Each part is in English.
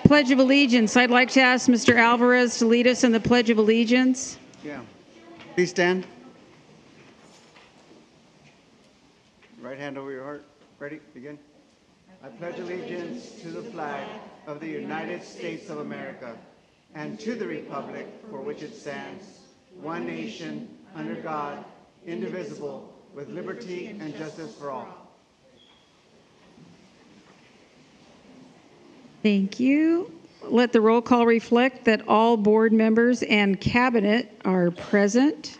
Pledge of Allegiance. I'd like to ask Mr. Alvarez to lead us in the Pledge of Allegiance. Yeah. Please stand. Right hand over your heart. Ready? Begin. I pledge allegiance to the flag of the United States of America and to the republic for which it stands, one nation, under God, indivisible, with liberty and justice for all. Thank you. Let the roll call reflect that all board members and cabinet are present.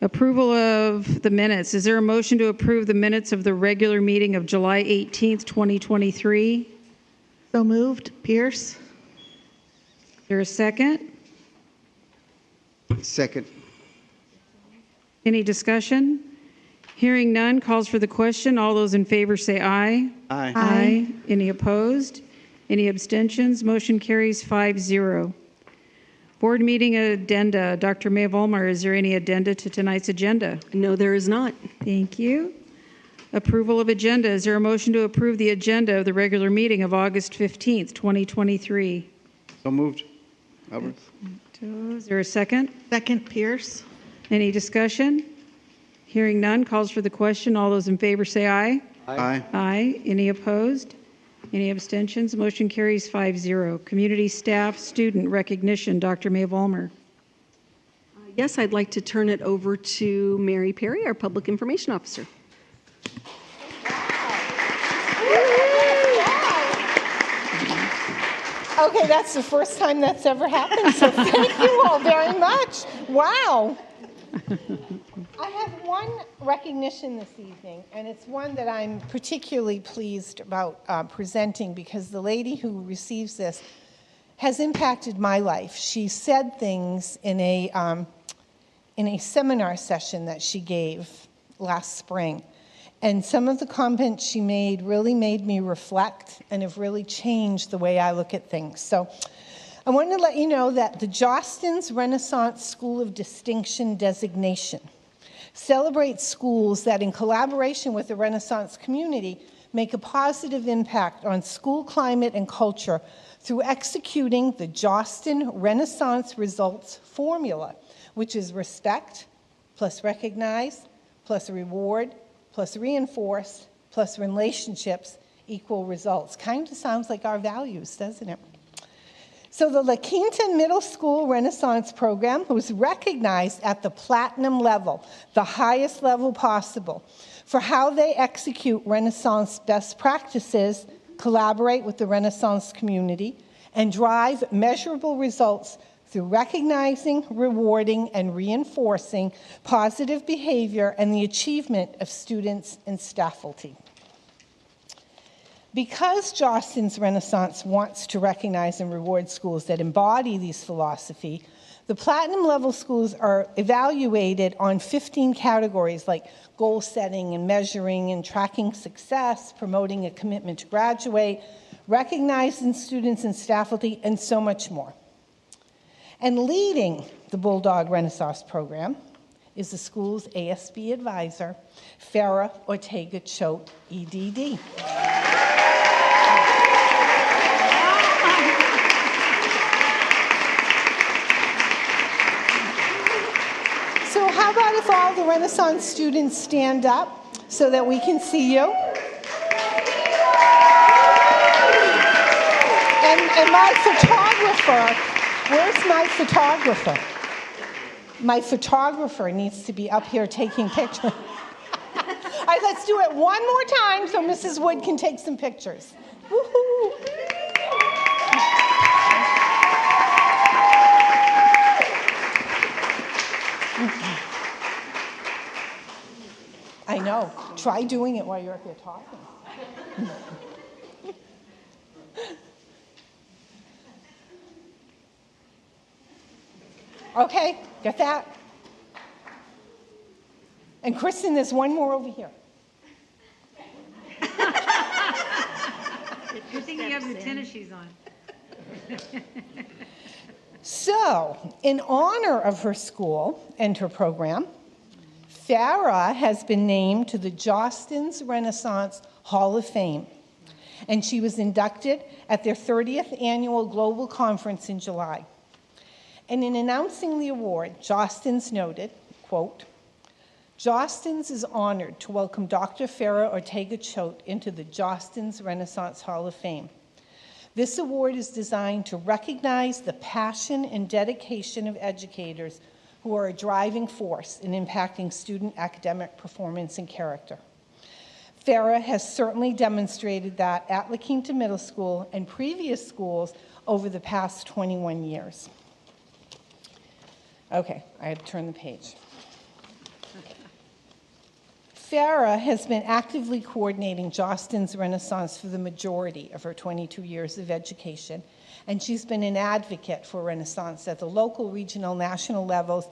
Approval of the minutes. Is there a motion to approve the minutes of the regular meeting of July 18th, 2023? So moved. Pierce. Is there a second? Second. Any discussion? Hearing none, calls for the question. All those in favor say aye. Aye. Aye. Any opposed? Any abstentions? Motion carries 5-0. Board meeting addenda. Dr. May Volmar, is there any addenda to tonight's agenda? No, there is not. Thank you. Approval of agenda. Is there a motion to approve the agenda of the regular meeting of August 15th, 2023? So moved. Albert. Is there a second? Second. Pierce. Any discussion? Hearing none, calls for the question. All those in favor say aye. Aye. Aye. Any opposed? Any abstentions? Motion carries 5-0. Community staff student recognition. Dr. May Volmar. Yes, I'd like to turn it over to Mary Perry, our Public Information Officer. Okay, that's the first time that's ever happened, so thank you all very much. Wow. I have one recognition this evening, and it's one that I'm particularly pleased about presenting because the lady who receives this has impacted my life. She said things in a seminar session that she gave last spring, and some of the comments she made really made me reflect and have really changed the way I look at things. So I wanted to let you know that the Jostens Renaissance School of Distinction designation celebrates schools that, in collaboration with the Renaissance community, make a positive impact on school climate and culture through executing the Josten Renaissance Results Formula, which is respect plus recognize plus reward plus reinforce plus relationships equal results. Kind of sounds like our values, doesn't it? So the La Quinta Middle School Renaissance Program was recognized at the platinum level, the highest level possible, for how they execute Renaissance best practices, collaborate with the Renaissance community, and drive measurable results through recognizing, rewarding, and reinforcing positive behavior and the achievement of students and faculty. Because Jostens Renaissance wants to recognize and reward schools that embody these philosophy, the platinum level schools are evaluated on 15 categories like goal setting and measuring and tracking success, promoting a commitment to graduate, recognizing students and faculty, and so much more. And leading the Bulldog Renaissance program is the school's ASB advisor, Farah Ortega-Choate, EDD. So how about if all the Renaissance students stand up so that we can see you? And my photographer, where's my photographer? My photographer needs to be up here taking pictures. All right, let's do it one more time so Mrs. Wood can take some pictures. Woo-hoo. I know. Try doing it while you're up here talking. Okay, got that? And Kristen, there's one more over here. Good thing you have the tennis shoes on. So, in honor of her school and her program, Farah has been named to the Jostens Renaissance Hall of Fame. and she was inducted at their 30th annual Global Conference in July. And in announcing the award, Jostens noted, quote, Jostens is honored to welcome Dr. Farah Ortega-Choate into the Jostens Renaissance Hall of Fame. This award is designed to recognize the passion and dedication of educators who are a driving force in impacting student academic performance and character. Farah has certainly demonstrated that at La Quinta Middle School and previous schools over the past 21 years. Okay, I had to turn the page. Farah has been actively coordinating Jostens Renaissance for the majority of her 22 years of education, and she's been an advocate for Renaissance at the local, regional, national levels,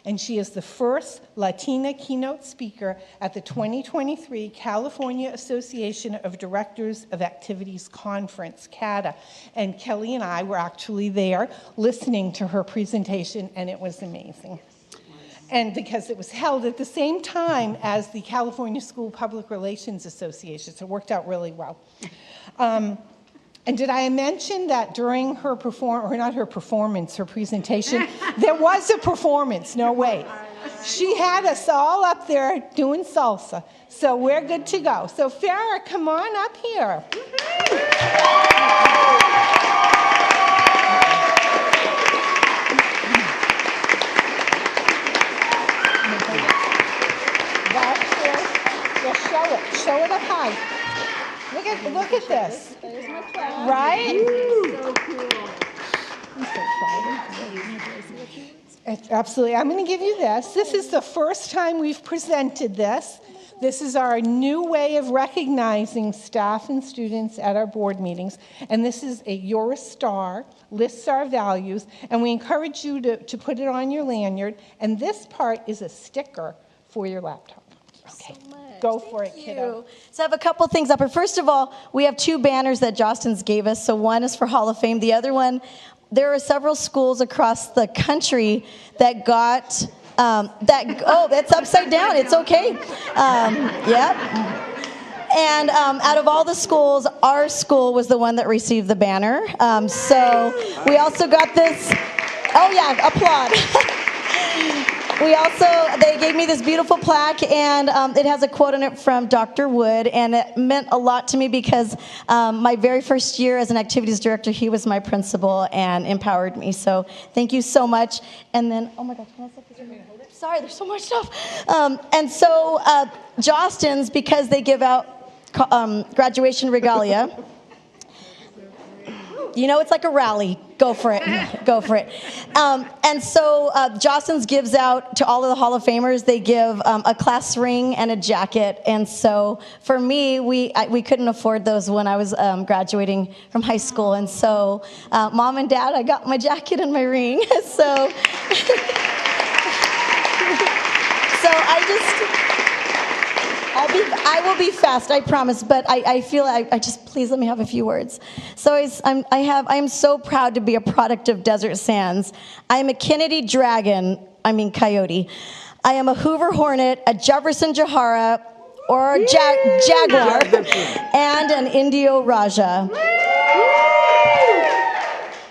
and she is the first Latina keynote speaker at the 2023 California Association of Directors of Activities Conference, CADA. And Kelly and I were actually there listening to her presentation, and it was amazing. And because it was held at the same time as the California School Public Relations Association, so it worked out really well. And did I mention that during her her presentation, there was a performance, no way. She had us all up there doing salsa, so we're good to go. So Farah, come on up here. Show it up high. Look at this. Right? So cool. I'm so proud. Absolutely. I'm going to give you this. This is the first time we've presented this. This is our new way of recognizing staff and students at our board meetings. And this is You're a Star, lists our values, and we encourage you to put it on your lanyard. And this part is a sticker for your laptop. Okay. Go for it, kiddo. So I have a couple things up here. First of all, we have two banners that Jostens gave us. So one is for Hall of Fame. The other one, there are several schools across the country that got that's upside down. It's okay. Yep. And out of all the schools, our school was the one that received the banner. So we also got this. Oh yeah, applaud. They gave me this beautiful plaque, and it has a quote on it from Dr. Wood, and it meant a lot to me because my very first year as an activities director, he was my principal and empowered me. So thank you so much. And then, oh my gosh, can I set this in? Sorry, there's so much stuff. And so Jostens, because they give out graduation regalia, you know, it's like a rally. Go for it. Go for it. And so Jostens gives out to all of the Hall of Famers, they give a class ring and a jacket. And so for me, we couldn't afford those when I was graduating from high school. And so Mom and Dad, I got my jacket and my ring. So I will be fast, I promise, but I feel I just, please let me have a few words. So I am so proud to be a product of Desert Sands. I am a Kennedy Coyote. I am a Hoover Hornet, a Jefferson Jahara, or a Jaguar, and an Indio Raja.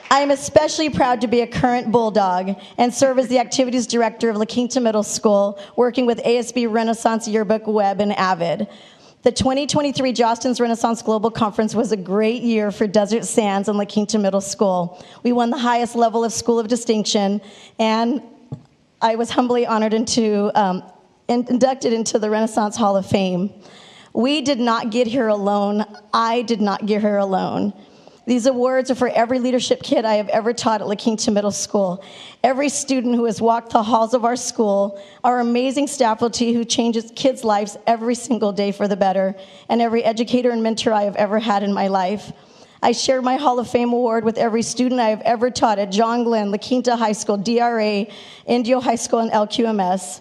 I am especially proud to be a current Bulldog and serve as the activities director of La Quinta Middle School, working with ASB Renaissance Yearbook Web and Avid. The 2023 Jostens Renaissance Global Conference was a great year for Desert Sands and La Quinta Middle School. We won the highest level of School of Distinction, and I was humbly honored and inducted into the Renaissance Hall of Fame. We did not get here alone. I did not get here alone. These awards are for every leadership kid I have ever taught at La Quinta Middle School, every student who has walked the halls of our school, our amazing faculty who changes kids' lives every single day for the better, and every educator and mentor I have ever had in my life. I share my Hall of Fame award with every student I have ever taught at John Glenn, La Quinta High School, DRA, Indio High School, and LQMS.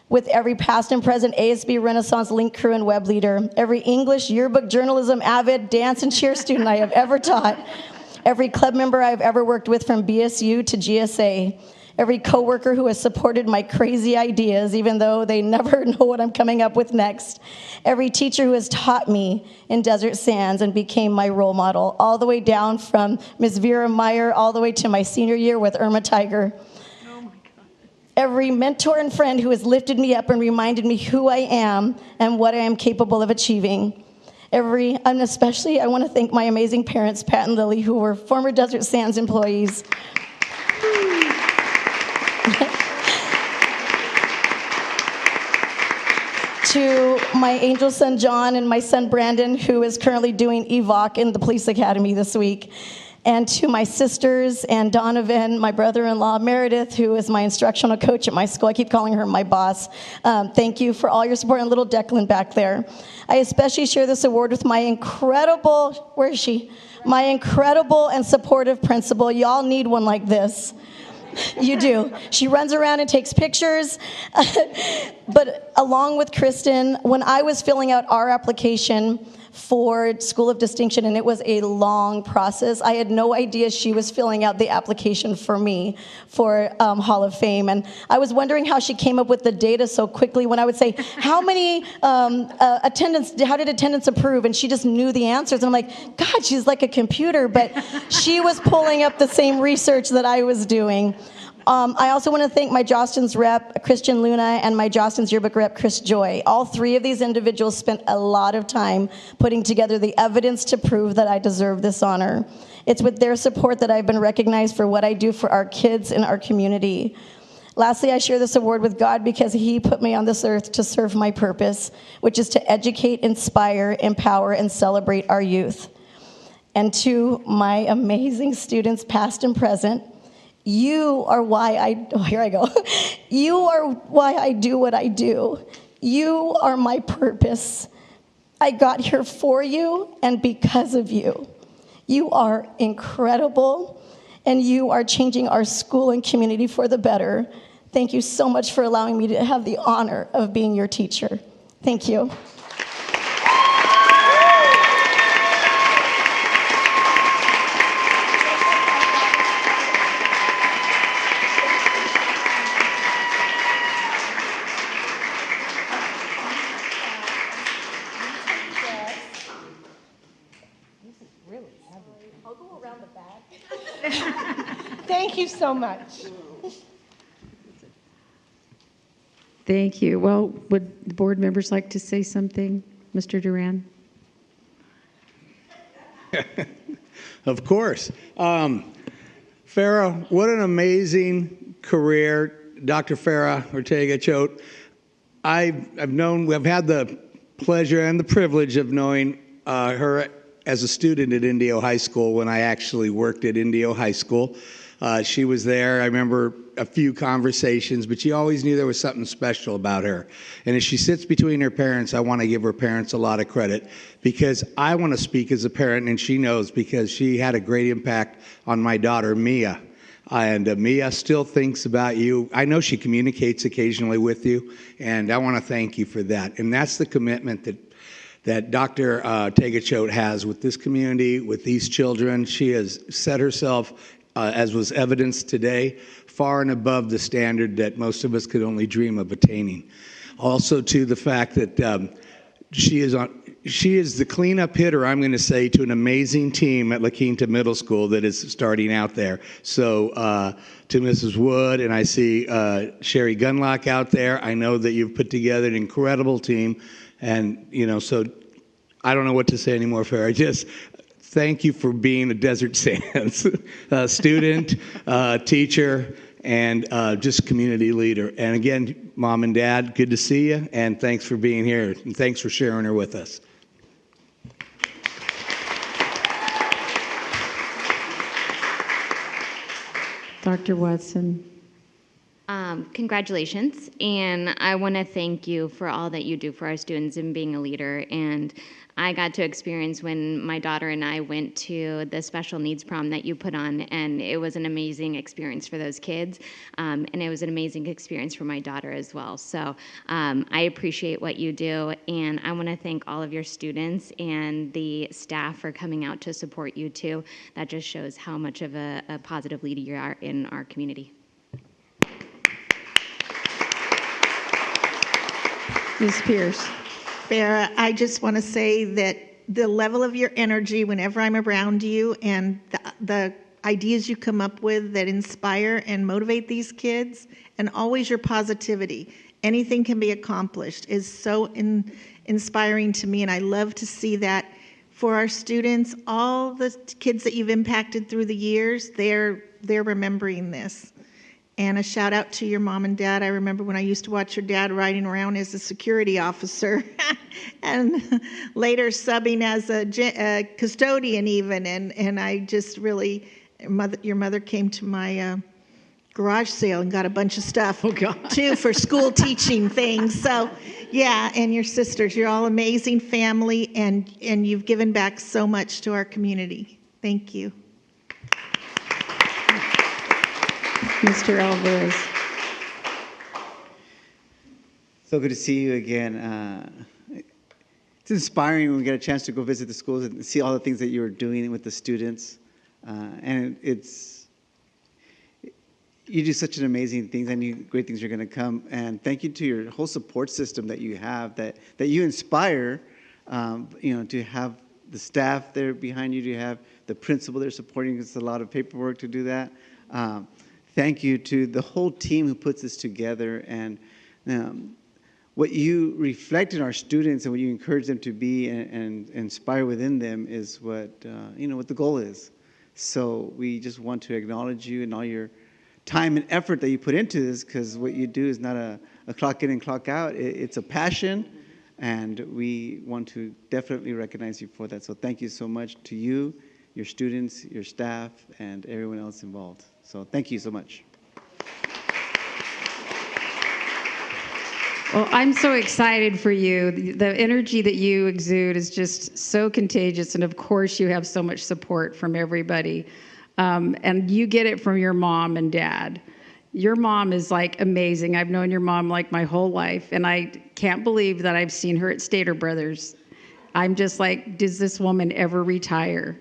With every past and present ASB Renaissance Link crew and web leader, every English, yearbook, journalism, Avid, dance, and cheer student I have ever taught, every club member I have ever worked with from BSU to GSA, every coworker who has supported my crazy ideas, even though they never know what I'm coming up with next, every teacher who has taught me in Desert Sands and became my role model, all the way down from Ms. Vera Meyer all the way to my senior year with Irma Tiger. Every mentor and friend who has lifted me up and reminded me who I am and what I am capable of achieving. And especially, I want to thank my amazing parents, Pat and Lily, who were former Desert Sands employees. To my angel son, John, and my son, Brandon, who is currently doing EVOC in the police academy this week. And to my sisters and Donovan, my brother-in-law, Meredith, who is my instructional coach at my school. I keep calling her my boss. Thank you for all your support, and little Declan back there. I especially share this award with my incredible, where is she? My incredible and supportive principal. Y'all need one like this. You do. She runs around and takes pictures. But along with Kristen, when I was filling out our application for School of Distinction, and it was a long process, I had no idea she was filling out the application for me for Hall of Fame. And I was wondering how she came up with the data so quickly when I would say, how did attendance approve? And she just knew the answers. And I'm like, God, she's like a computer. But she was pulling up the same research that I was doing. I also want to thank my Jostens rep, Christian Luna, and my Jostens yearbook rep, Chris Joy. All three of these individuals spent a lot of time putting together the evidence to prove that I deserve this honor. It's with their support that I've been recognized for what I do for our kids in our community. Lastly, I share this award with God because He put me on this earth to serve my purpose, which is to educate, inspire, empower, and celebrate our youth. And to my amazing students, past and present, you are why You are why I do what I do. You are my purpose. I got here for you and because of you. You are incredible, and you are changing our school and community for the better. Thank you so much for allowing me to have the honor of being your teacher. Thank you. Thank you so much. Thank you. Well, would the board members like to say something? Mr. Duran? Of course. Farah, what an amazing career. Dr. Farah Ortega-Choate. I've had the pleasure and the privilege of knowing her as a student at Indio High School when I actually worked at Indio High School. She was there. I remember a few conversations, but she always knew there was something special about her. And as she sits between her parents, I want to give her parents a lot of credit because I want to speak as a parent, and she knows because she had a great impact on my daughter, Mia. And Mia still thinks about you. I know she communicates occasionally with you, and I want to thank you for that. And that's the commitment that Dr. Ortega-Choate has with this community, with these children. She has set herself, as was evidenced today, far and above the standard that most of us could only dream of attaining. Also to the fact that she is the cleanup hitter, I'm going to say, to an amazing team at La Quinta Middle School that is starting out there. So to Mrs. Wood, and I see Sherry Gunlock out there, I know that you've put together an incredible team. And, so I don't know what to say anymore, Farah. Just thank you for being a Desert Sands student, teacher, and just community leader. And again, Mom and Dad, good to see you, and thanks for being here, and thanks for sharing her with us. Dr. Watson. Congratulations, and I want to thank you for all that you do for our students and being a leader. And I got to experience when my daughter and I went to the special needs prom that you put on, and it was an amazing experience for those kids, and it was an amazing experience for my daughter as well. So I appreciate what you do, and I want to thank all of your students and the staff for coming out to support you too. That just shows how much of a positive leader you are in our community. Ms. Pierce. Farah, I just want to say that the level of your energy whenever I'm around you and the ideas you come up with that inspire and motivate these kids, and always your positivity, anything can be accomplished, is so inspiring to me, and I love to see that for our students. All the kids that you've impacted through the years, they're remembering this. And a shout out to your mom and dad. I remember when I used to watch your dad riding around as a security officer and later subbing as a custodian even. And I just really, your mother came to my garage sale and got a bunch of stuff too for school teaching things. So yeah, and your sisters, you're all amazing family, and you've given back so much to our community. Thank you. Mr. Alvarez. So good to see you again. It's inspiring when we get a chance to go visit the schools and see all the things that you're doing with the students. And you do such an amazing things. I knew great things are going to come. And thank you to your whole support system that you have, that you inspire, to have the staff there behind you, to have the principal there supporting. It's a lot of paperwork to do that. Thank you to the whole team who puts this together, and what you reflect in our students and what you encourage them to be and inspire within them is what what the goal is. So we just want to acknowledge you and all your time and effort that you put into this, because what you do is not a clock in and clock out. It's a passion, and we want to definitely recognize you for that. So thank you so much to you, your students, your staff, and everyone else involved. So thank you so much. Well, I'm so excited for you. The energy that you exude is just so contagious, and of course you have so much support from everybody. And you get it from your mom and dad. Your mom is like amazing. I've known your mom like my whole life, and I can't believe that I've seen her at Stater Brothers. I'm just like, does this woman ever retire?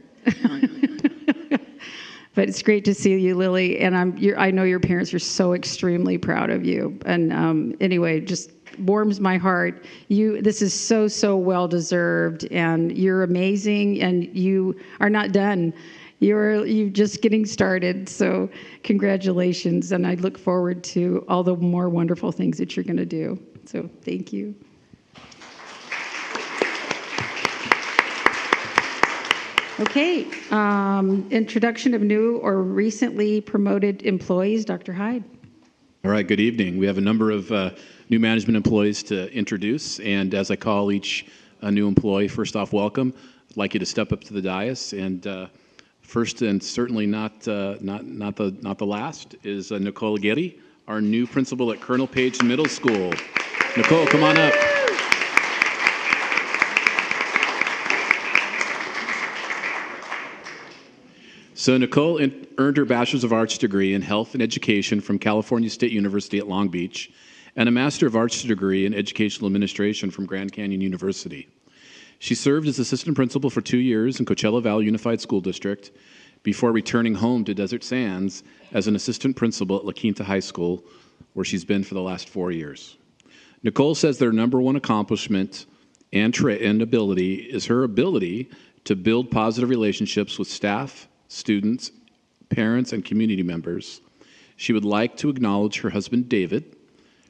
But it's great to see you, Lily, and I know your parents are so extremely proud of you. And anyway, just warms my heart. This is so well deserved, and you're amazing, and you are not done. You're just getting started. So congratulations, and I look forward to all the more wonderful things that you're going to do. So thank you. Okay, introduction of new or recently promoted employees. Dr. Hyde. All right, good evening. We have a number of new management employees to introduce, and as I call each new employee, first off, welcome. I'd like you to step up to the dais, and first and certainly not the last is Nicole Getty, our new principal at Colonel Page Middle School. Nicole, come on up. So Nicole earned her Bachelor's of Arts degree in Health and Education from California State University at Long Beach and a Master of Arts degree in Educational Administration from Grand Canyon University. She served as assistant principal for 2 years in Coachella Valley Unified School District before returning home to Desert Sands as an assistant principal at La Quinta High School, where she's been for the last 4 years. Nicole says their number one accomplishment and ability is her ability to build positive relationships with staff, students, parents, and community members. She would like to acknowledge her husband, David,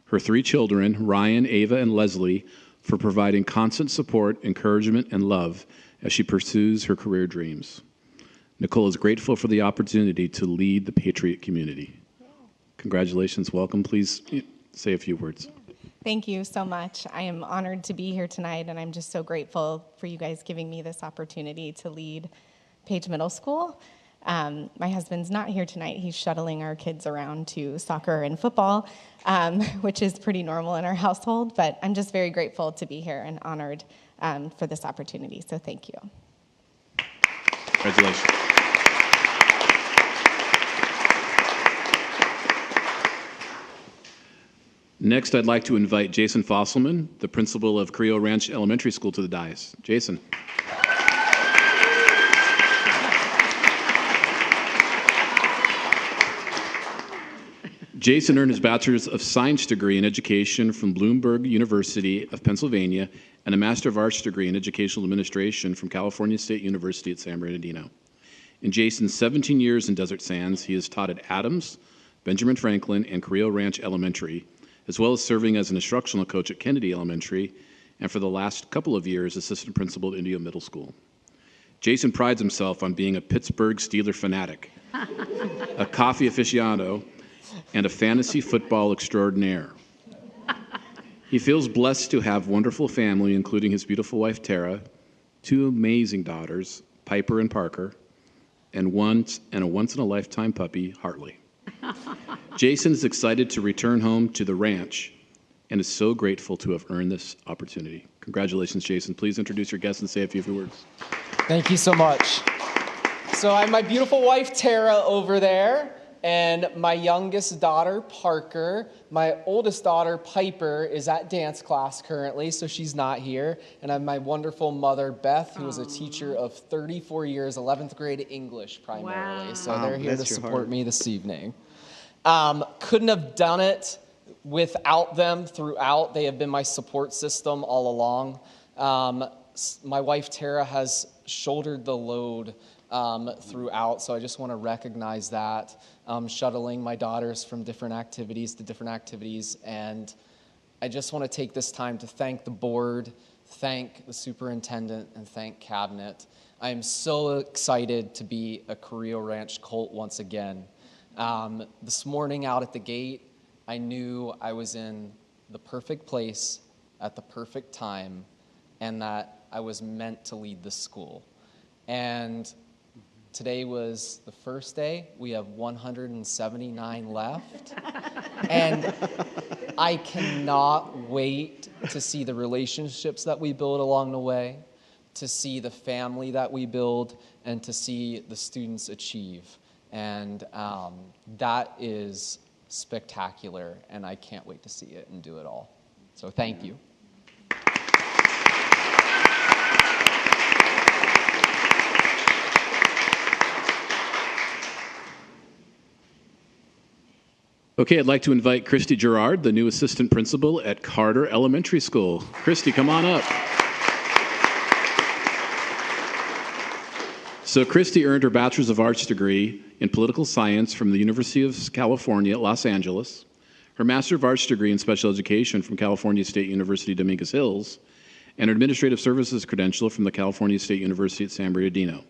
her 3 children, Ryan, Ava, and Leslie, for providing constant support, encouragement, and love as she pursues her career dreams. Nicole is grateful for the opportunity to lead the Patriot community. Congratulations, welcome. Please say a few words. Thank you so much. I am honored to be here tonight, and I'm just so grateful for you guys giving me this opportunity to lead Page Middle School. My husband's not here tonight. He's shuttling our kids around to soccer and football, which is pretty normal in our household, but I'm just very grateful to be here and honored for this opportunity, so thank you. Congratulations. Next, I'd like to invite Jason Fosselman, the principal of Carrillo Ranch Elementary School, to the dais. Jason. Jason earned his Bachelor's of Science degree in Education from Bloomberg University of Pennsylvania and a Master of Arts degree in Educational Administration from California State University at San Bernardino. In Jason's 17 years in Desert Sands, he has taught at Adams, Benjamin Franklin, and Carrillo Ranch Elementary, as well as serving as an instructional coach at Kennedy Elementary, and for the last couple of years, assistant principal at Indio Middle School. Jason prides himself on being a Pittsburgh Steelers fanatic, a coffee aficionado, and a fantasy football extraordinaire. He feels blessed to have wonderful family, including his beautiful wife, Tara, two amazing daughters, Piper and Parker, and a once-in-a-lifetime puppy, Hartley. Jason is excited to return home to the ranch and is so grateful to have earned this opportunity. Congratulations, Jason. Please introduce your guests and say a few words. Thank you so much. So I have my beautiful wife, Tara, over there, and my youngest daughter, Parker. My oldest daughter, Piper, is at dance class currently, so she's not here. And I have my wonderful mother, Beth, who was a teacher of 34 years, 11th grade English primarily. Wow. So they're here to Bless your support heart. me this evening. Couldn't have done it without them throughout. They have been my support system all along. My wife, Tara, has shouldered the load throughout, so I just want to recognize that. Shuttling my daughters from different activities to different activities, and I just want to take this time to thank the board, thank the superintendent, and thank Cabinet. I am so excited to be a Carrillo Ranch Colt once again. This morning out at the gate, I knew I was in the perfect place at the perfect time, and that I was meant to lead this school. And today was the first day. We have 179 left. And I cannot wait to see the relationships that we build along the way, to see the family that we build, and to see the students achieve. And that is spectacular, and I can't wait to see it and do it all. So thank you. Okay, I'd like to invite Christy Gerard, the new assistant principal at Carter Elementary School. Christy, come on up. So Christy earned her Bachelor's of Arts degree in Political Science from the University of California at Los Angeles, her Master of Arts degree in Special Education from California State University, Dominguez Hills, and her Administrative Services credential from the California State University at San Bernardino.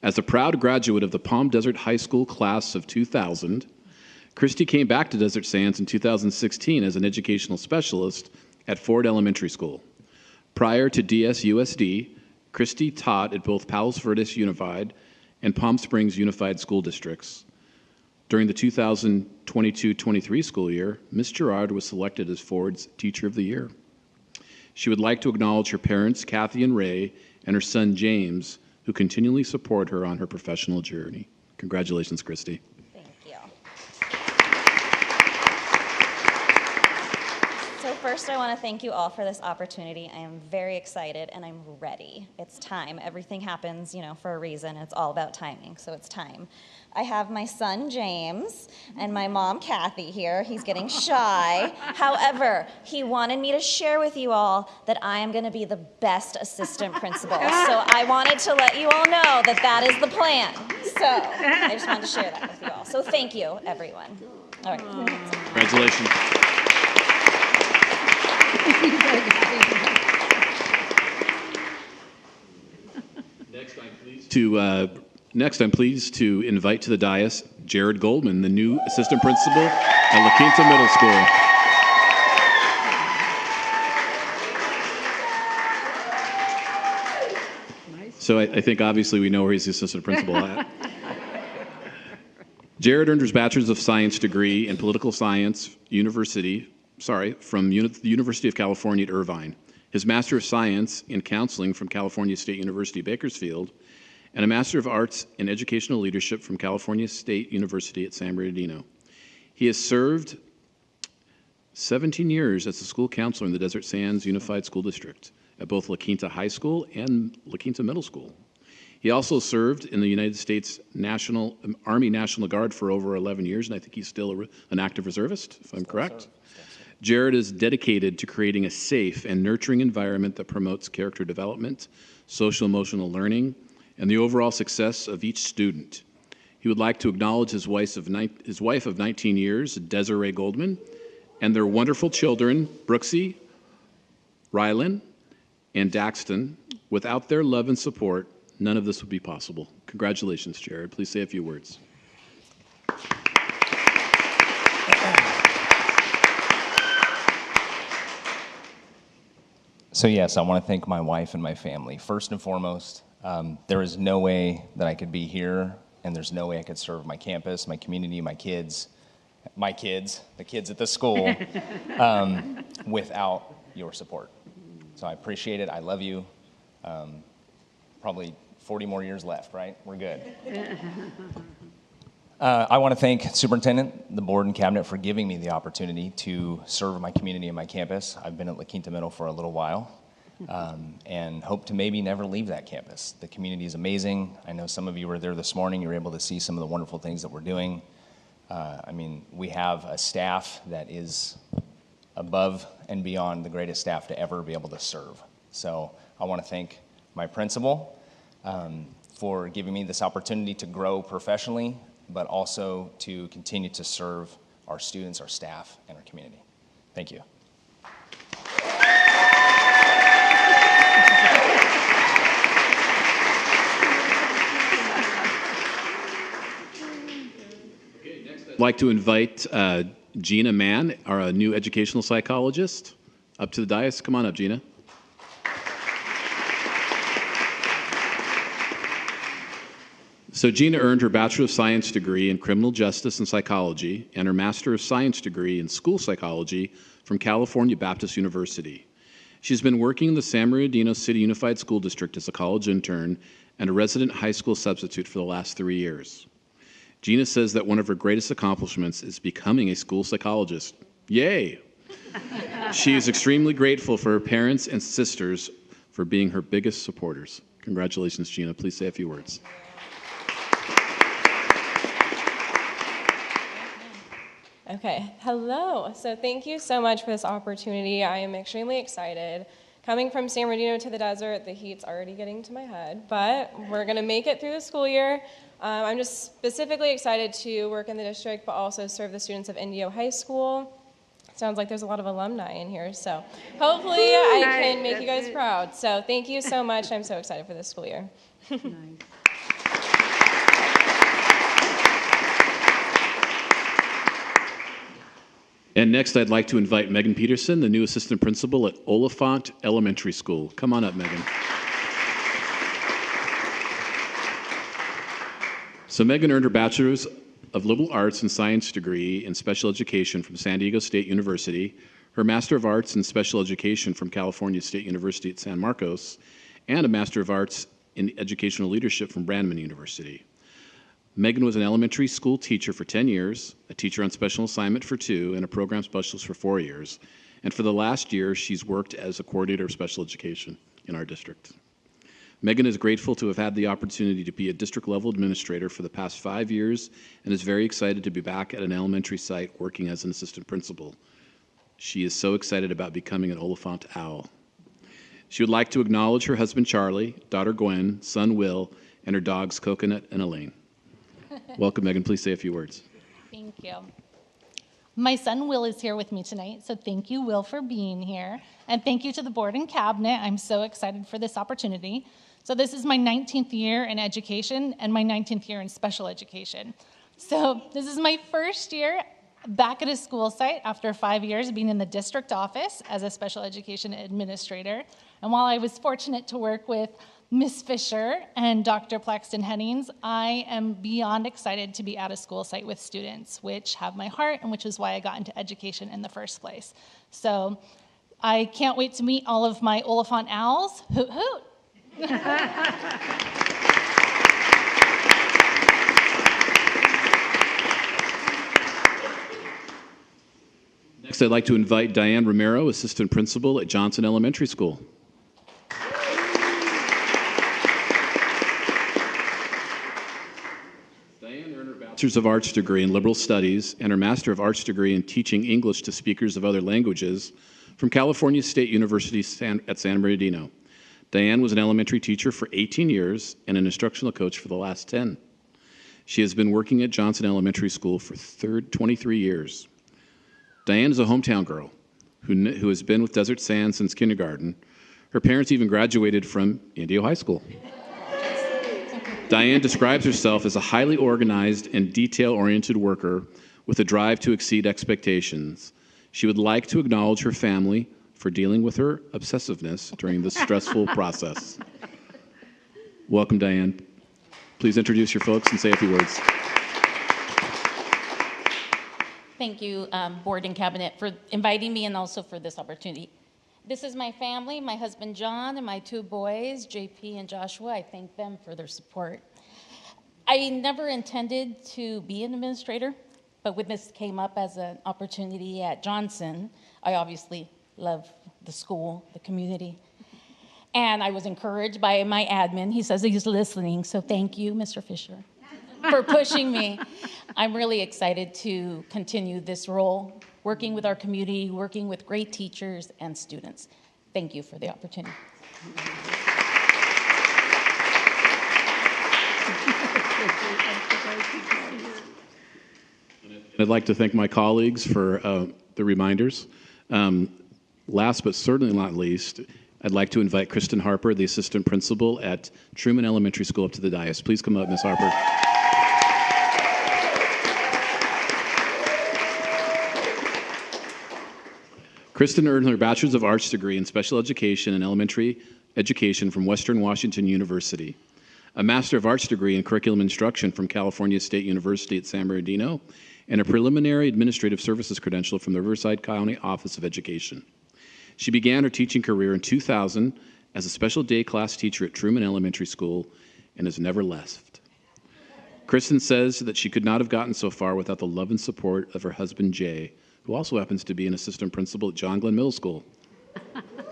As a proud graduate of the Palm Desert High School class of 2000, Christy came back to Desert Sands in 2016 as an educational specialist at Ford Elementary School. Prior to DSUSD, Christy taught at both Palos Verdes Unified and Palm Springs Unified School Districts. During the 2022-23 school year, Ms. Gerard was selected as Ford's Teacher of the Year. She would like to acknowledge her parents, Kathy and Ray, and her son, James, who continually support her on her professional journey. Congratulations, Christy. So first, I want to thank you all for this opportunity. I am very excited, and I'm ready. It's time. Everything happens, for a reason. It's all about timing, so it's time. I have my son, James, and my mom, Kathy, here. He's getting shy. However, he wanted me to share with you all that I am going to be the best assistant principal. So I wanted to let you all know that that is the plan. So I just wanted to share that with you all. So thank you, everyone. All right. Congratulations. Next, I'm pleased to invite to the dais Jared Goldman, the new assistant principal at La Quinta Middle School. So I think obviously we know where he's the assistant principal at. Jared earned his Bachelor's of Science degree in Political Science from the University of California at Irvine, his Master of Science in Counseling from California State University, Bakersfield, and a Master of Arts in Educational Leadership from California State University at San Bernardino. He has served 17 years as a school counselor in the Desert Sands Unified School District at both La Quinta High School and La Quinta Middle School. He also served in the United States Army National Guard for over 11 years, and I think he's still an active reservist, if I'm correct. Jared is dedicated to creating a safe and nurturing environment that promotes character development, social emotional learning, and the overall success of each student. He would like to acknowledge his wife of 19 years, Desiree Goldman, and their wonderful children, Brooksy, Rylan, and Daxton. Without their love and support, none of this would be possible. Congratulations, Jared. Please say a few words. So yes, I want to thank my wife and my family. First and foremost, there is no way that I could be here, and there's no way I could serve my campus, my community, the kids at the school, without your support. So I appreciate it. I love you. Probably 40 more years left, right? We're good. I want to thank Superintendent, the board, and cabinet for giving me the opportunity to serve my community and my campus. I've been at La Quinta Middle for a little while, and hope to maybe never leave that campus. The community is amazing. I know some of you were there this morning. You were able to see some of the wonderful things that we're doing. We have a staff that is above and beyond the greatest staff to ever be able to serve. So I want to thank my principal for giving me this opportunity to grow professionally, but also to continue to serve our students, our staff, and our community. Thank you. I'd like to invite Gina Mann, our new educational psychologist, up to the dais. Come on up, Gina. So Gina earned her Bachelor of Science degree in Criminal Justice and Psychology and her Master of Science degree in School Psychology from California Baptist University. She's been working in the San Bernardino City Unified School District as a college intern and a resident high school substitute for the last 3 years. Gina says that one of her greatest accomplishments is becoming a school psychologist. Yay! She is extremely grateful for her parents and sisters for being her biggest supporters. Congratulations, Gina. Please say a few words. Okay, hello. So thank you so much for this opportunity. I am extremely excited. Coming from San Bernardino to the desert, the heat's already getting to my head, but we're gonna make it through the school year. I'm just specifically excited to work in the district, but also serve the students of Indio High School. Sounds like there's a lot of alumni in here, so hopefully I can make you guys proud. So thank you so much. I'm so excited for this school year. And next, I'd like to invite Megan Peterson, the new assistant principal at Oliphant Elementary School. Come on up, Megan. So Megan earned her Bachelor's of Liberal Arts and Science degree in Special Education from San Diego State University, her Master of Arts in Special Education from California State University at San Marcos, and a Master of Arts in Educational Leadership from Brandman University. Megan was an elementary school teacher for 10 years, a teacher on special assignment for 2, and a program specialist for 4 years. And for the last year, she's worked as a coordinator of special education in our district. Megan is grateful to have had the opportunity to be a district-level administrator for the past 5 years and is very excited to be back at an elementary site working as an assistant principal. She is so excited about becoming an Oliphant owl. She would like to acknowledge her husband, Charlie, daughter, Gwen, son, Will, and her dogs, Coconut and Elaine. Welcome, Megan. Please say a few words. Thank you. My son Will is here with me tonight, so thank you, Will, for being here. And thank you to the board and cabinet. I'm so excited for this opportunity. So this is my 19th year in education and my 19th year in special education. So this is my first year back at a school site after 5 years being in the district office as a special education administrator. And while I was fortunate to work with Ms. Fisher and Dr. Plaxton Hennings, I am beyond excited to be at a school site with students, which have my heart and which is why I got into education in the first place. So I can't wait to meet all of my Oliphant owls. Hoot, hoot. Next, I'd like to invite Diane Romero, assistant principal at Johnson Elementary School. Master's of Arts degree in Liberal Studies and her Master of Arts degree in teaching English to speakers of other languages from California State University at San Bernardino. Diane was an elementary teacher for 18 years and an instructional coach for the last 10. She has been working at Johnson Elementary School for 23 years. Diane is a hometown girl who has been with Desert Sands since kindergarten. Her parents even graduated from Indio High School. Diane describes herself as a highly organized and detail-oriented worker with a drive to exceed expectations. She would like to acknowledge her family for dealing with her obsessiveness during this stressful process. Welcome, Diane. Please introduce your folks and say a few words. Thank you, Board and Cabinet, for inviting me and also for this opportunity. This is my family, my husband John and my two boys, JP and Joshua. I thank them for their support. I never intended to be an administrator, but when this came up as an opportunity at Johnson, I obviously love the school, the community. And I was encouraged by my admin. He says he's listening, so thank you, Mr. Fisher, for pushing me. I'm really excited to continue this role, working with our community, working with great teachers and students. Thank you for the opportunity. I'd like to thank my colleagues for the reminders. Last but certainly not least, I'd like to invite Kristen Harper, the assistant principal at Truman Elementary School, up to the dais. Please come up, Ms. Harper. Kristen earned her Bachelor's of Arts degree in Special Education and Elementary Education from Western Washington University, a Master of Arts degree in Curriculum Instruction from California State University at San Bernardino, and a Preliminary Administrative Services credential from the Riverside County Office of Education. She began her teaching career in 2000 as a special day class teacher at Truman Elementary School and has never left. Kristen says that she could not have gotten so far without the love and support of her husband, Jay, who also happens to be an assistant principal at John Glenn Middle School.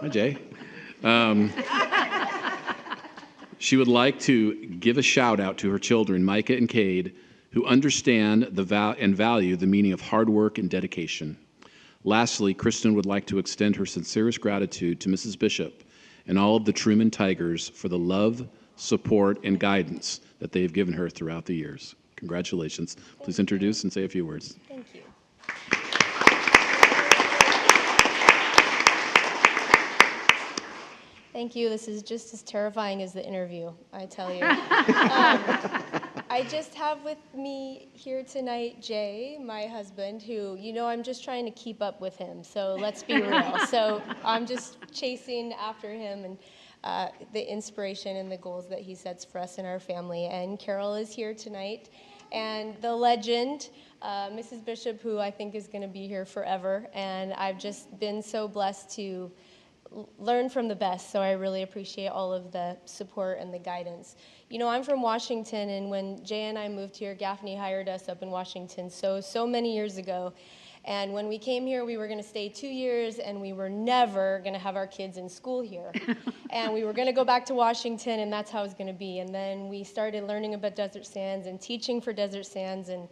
Hi, Jay. She would like to give a shout out to her children, Micah and Cade, who understand and value the meaning of hard work and dedication. Lastly, Kristen would like to extend her sincerest gratitude to Mrs. Bishop and all of the Truman Tigers for the love, support, and guidance that they have given her throughout the years. Congratulations. Please introduce and say a few words. Thank you. Thank you. This is just as terrifying as the interview, I tell you. I just have with me here tonight Jay, my husband, who, you know, I'm just trying to keep up with him, so let's be real. So I'm just chasing after him and the inspiration and the goals that he sets for us and our family. And Carol is here tonight. And the legend, Mrs. Bishop, who I think is going to be here forever. And I've just been so blessed to learn from the best, so I really appreciate all of the support and the guidance. You know, I'm from Washington, and when Jay and I moved here, Gaffney hired us up in Washington so many years ago. And when we came here, we were going to stay 2 years, and we were never going to have our kids in school here. And we were going to go back to Washington, and that's how it was going to be. And then we started learning about Desert Sands and teaching for Desert Sands, and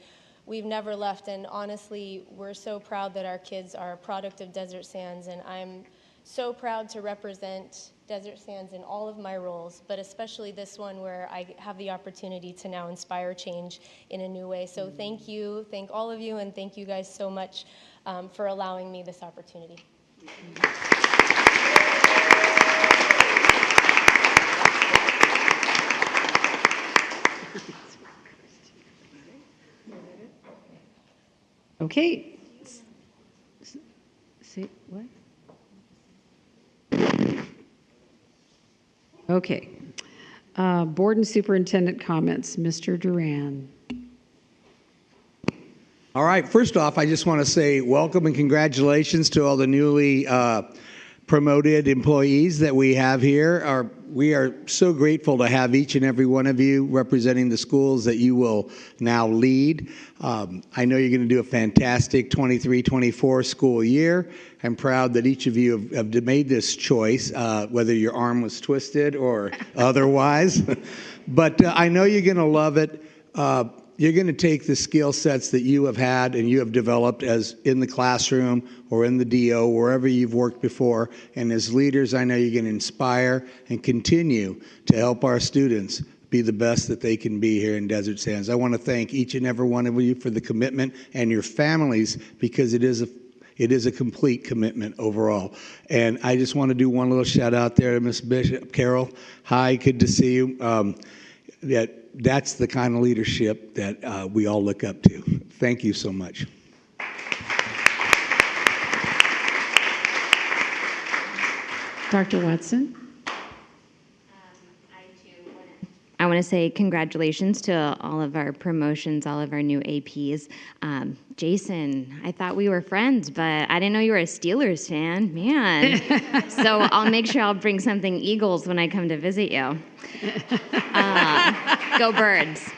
we've never left. And honestly, we're so proud that our kids are a product of Desert Sands, and I'm so proud to represent Desert Sands in all of my roles, but especially this one where I have the opportunity to now inspire change in a new way. So thank you, thank all of you, and thank you guys so much for allowing me this opportunity. Okay. Say what? Okay. Board and superintendent comments. Mr. Duran. All right. First off, I just want to say welcome and congratulations to all the newly promoted employees that we have here. We are so grateful to have each and every one of you representing the schools that you will now lead. I know you're going to do a fantastic 23-24 school year. I'm proud that each of you have made this choice, whether your arm was twisted or otherwise. But I know you're going to love it. you're going to take the skill sets that you have had and you have developed as in the classroom or in the DO, wherever you've worked before, and as leaders, I know you're going to inspire and continue to help our students be the best that they can be here in Desert Sands. I want to thank each and every one of you for the commitment and your families, because it is a complete commitment overall. And I just want to do one little shout out there to Miss Bishop Carol. Hi, good to see you. That's the kind of leadership that we all look up to. Thank you so much. Dr. Watson? I want to say congratulations to all of our promotions, all of our new APs. Jason, I thought we were friends, but I didn't know you were a Steelers fan. Man. So I'll make sure I'll bring something Eagles when I come to visit you. Go Birds.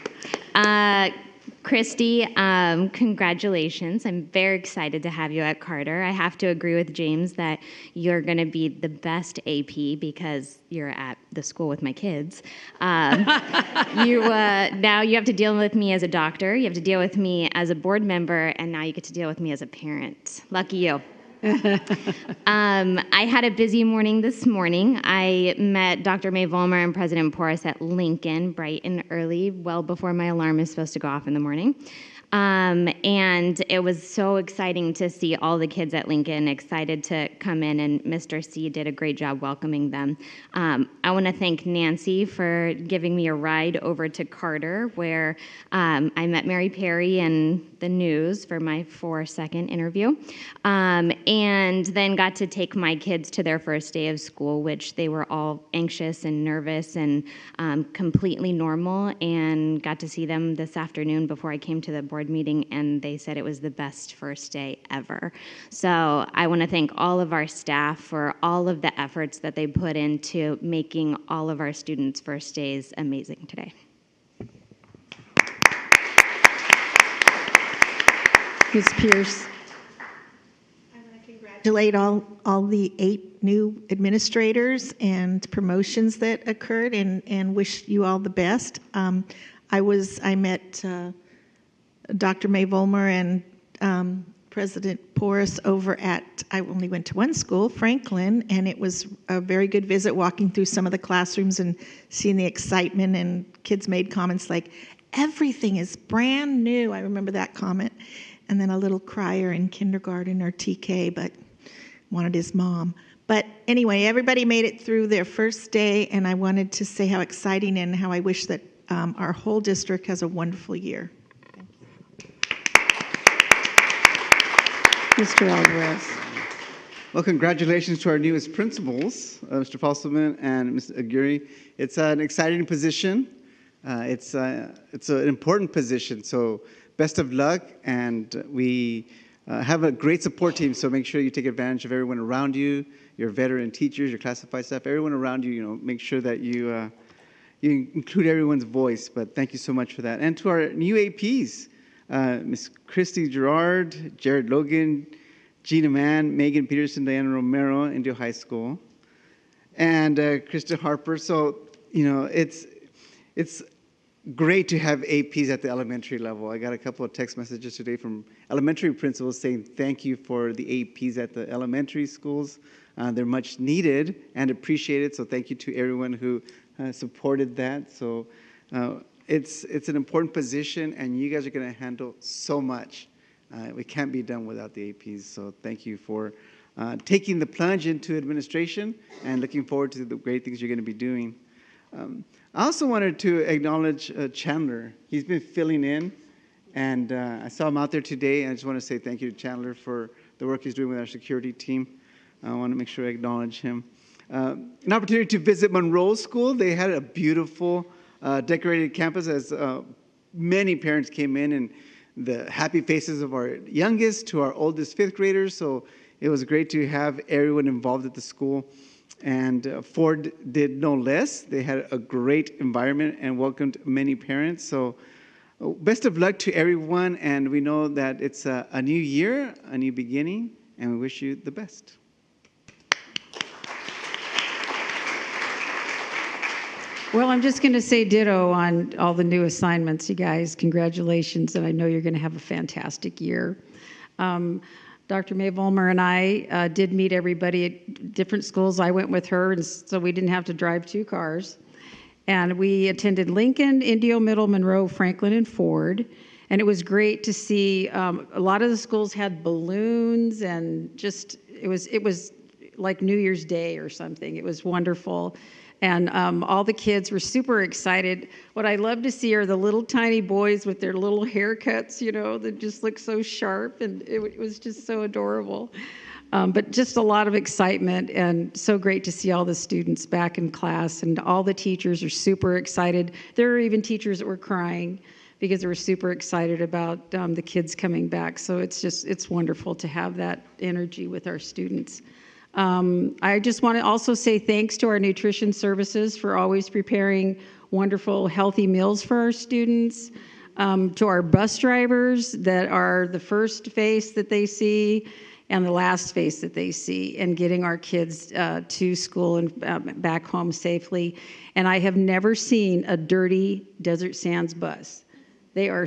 Christy, congratulations. I'm very excited to have you at Carter. I have to agree with James that you're going to be the best AP because you're at the school with my kids. Now you have to deal with me as a doctor, you have to deal with me as a board member, and now you get to deal with me as a parent. Lucky you. I had a busy morning this morning. I met Dr. May Vollmer and President Porras at Lincoln bright and early, well before my alarm is supposed to go off in the morning. And it was so exciting to see all the kids at Lincoln excited to come in, and Mr. C did a great job welcoming them. I want to thank Nancy for giving me a ride over to Carter, where I met Mary Perry and the news for my 4-second interview, and then got to take my kids to their first day of school, which they were all anxious and nervous and completely normal, and got to see them this afternoon before I came to the board meeting, and they said it was the best first day ever. So I want to thank all of our staff for all of the efforts that they put into making all of our students' first days amazing today. Ms. Pierce. Congratulate all the 8 new administrators and promotions that occurred, and wish you all the best. I met Dr. May Vollmer and President Porras over at, I only went to one school, Franklin, and it was a very good visit, walking through some of the classrooms and seeing the excitement, and kids made comments like, everything is brand new. I remember that comment. And then a little crier in kindergarten, or TK, but wanted his mom. But anyway, everybody made it through their first day, and I wanted to say how exciting and how I wish that our whole district has a wonderful year. Mr. Alvarez. Well, congratulations to our newest principals, Mr. Fosselman and Ms. Aguirre. It's an exciting position. It's an important position, so best of luck, and we have a great support team, so make sure you take advantage of everyone around you, your veteran teachers, your classified staff, everyone around you, make sure that you include everyone's voice, but thank you so much for that. And to our new APs, Ms. Christy Gerard, Jared Logan, Gina Mann, Megan Peterson, Diana Romero, Indio High School, and Krista Harper. So, it's great to have APs at the elementary level. I got a couple of text messages today from elementary principals saying thank you for the APs at the elementary schools. They're much needed and appreciated, so thank you to everyone who supported that. So it's an important position, and you guys are going to handle so much. We can't be done without the APs, so thank you for taking the plunge into administration, and looking forward to the great things you're going to be doing. I also wanted to acknowledge Chandler. He's been filling in, and I saw him out there today, and I just want to say thank you to Chandler for the work he's doing with our security team. I want to make sure I acknowledge him. An opportunity to visit Monroe School. They had a beautiful decorated campus as many parents came in, and the happy faces of our youngest to our oldest 5th graders. So it was great to have everyone involved at the school. And Ford did no less. They had a great environment and welcomed many parents. So best of luck to everyone. And we know that it's a new year, a new beginning, and we wish you the best. Well, I'm just going to say ditto on all the new assignments, you guys. Congratulations, and I know you're going to have a fantastic year. Dr. Mae Vollmer and I did meet everybody at different schools. I went with her, and so we didn't have to drive 2 cars. And we attended Lincoln, Indio, Middle, Monroe, Franklin, and Ford. And it was great to see a lot of the schools had balloons, and just it was like New Year's Day or something. It was wonderful. And all the kids were super excited. What I love to see are the little tiny boys with their little haircuts, you know, that just look so sharp, and it was just so adorable. But just a lot of excitement, and so great to see all the students back in class, and all the teachers are super excited. There were even teachers that were crying because they were super excited about the kids coming back. So it's wonderful to have that energy with our students. I just want to also say thanks to our nutrition services for always preparing wonderful, healthy meals for our students, to our bus drivers that are the first face that they see and the last face that they see, and getting our kids to school and back home safely. And I have never seen a dirty Desert Sands bus. They are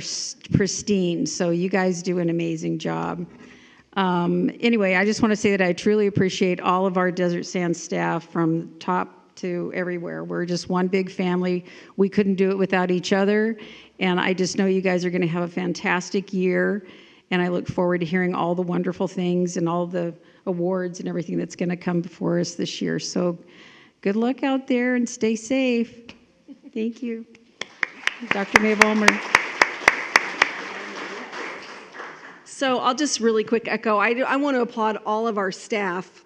pristine, so you guys do an amazing job. Anyway, I just want to say that I truly appreciate all of our Desert Sands staff from top to everywhere. We're just one big family. We couldn't do it without each other, and I just know you guys are going to have a fantastic year, and I look forward to hearing all the wonderful things and all the awards and everything that's going to come before us this year. So good luck out there and stay safe. Thank you. Dr. Mae Vollmer. So I'll just really quick echo. I want to applaud all of our staff,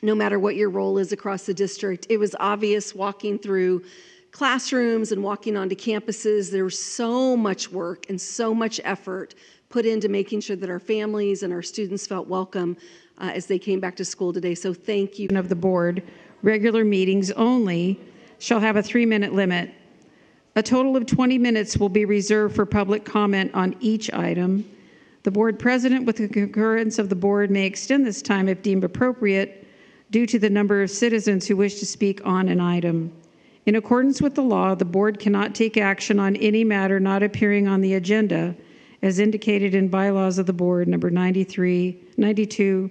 no matter what your role is across the district. It was obvious walking through classrooms and walking onto campuses. There was so much work and so much effort put into making sure that our families and our students felt welcome as they came back to school today. So thank you. Of the board, regular meetings only shall have a 3-minute limit. A total of 20 minutes will be reserved for public comment on each item. The board president, with the concurrence of the board, may extend this time if deemed appropriate due to the number of citizens who wish to speak on an item. In accordance with the law, the board cannot take action on any matter not appearing on the agenda, as indicated in bylaws of the board, number 92, 32.2,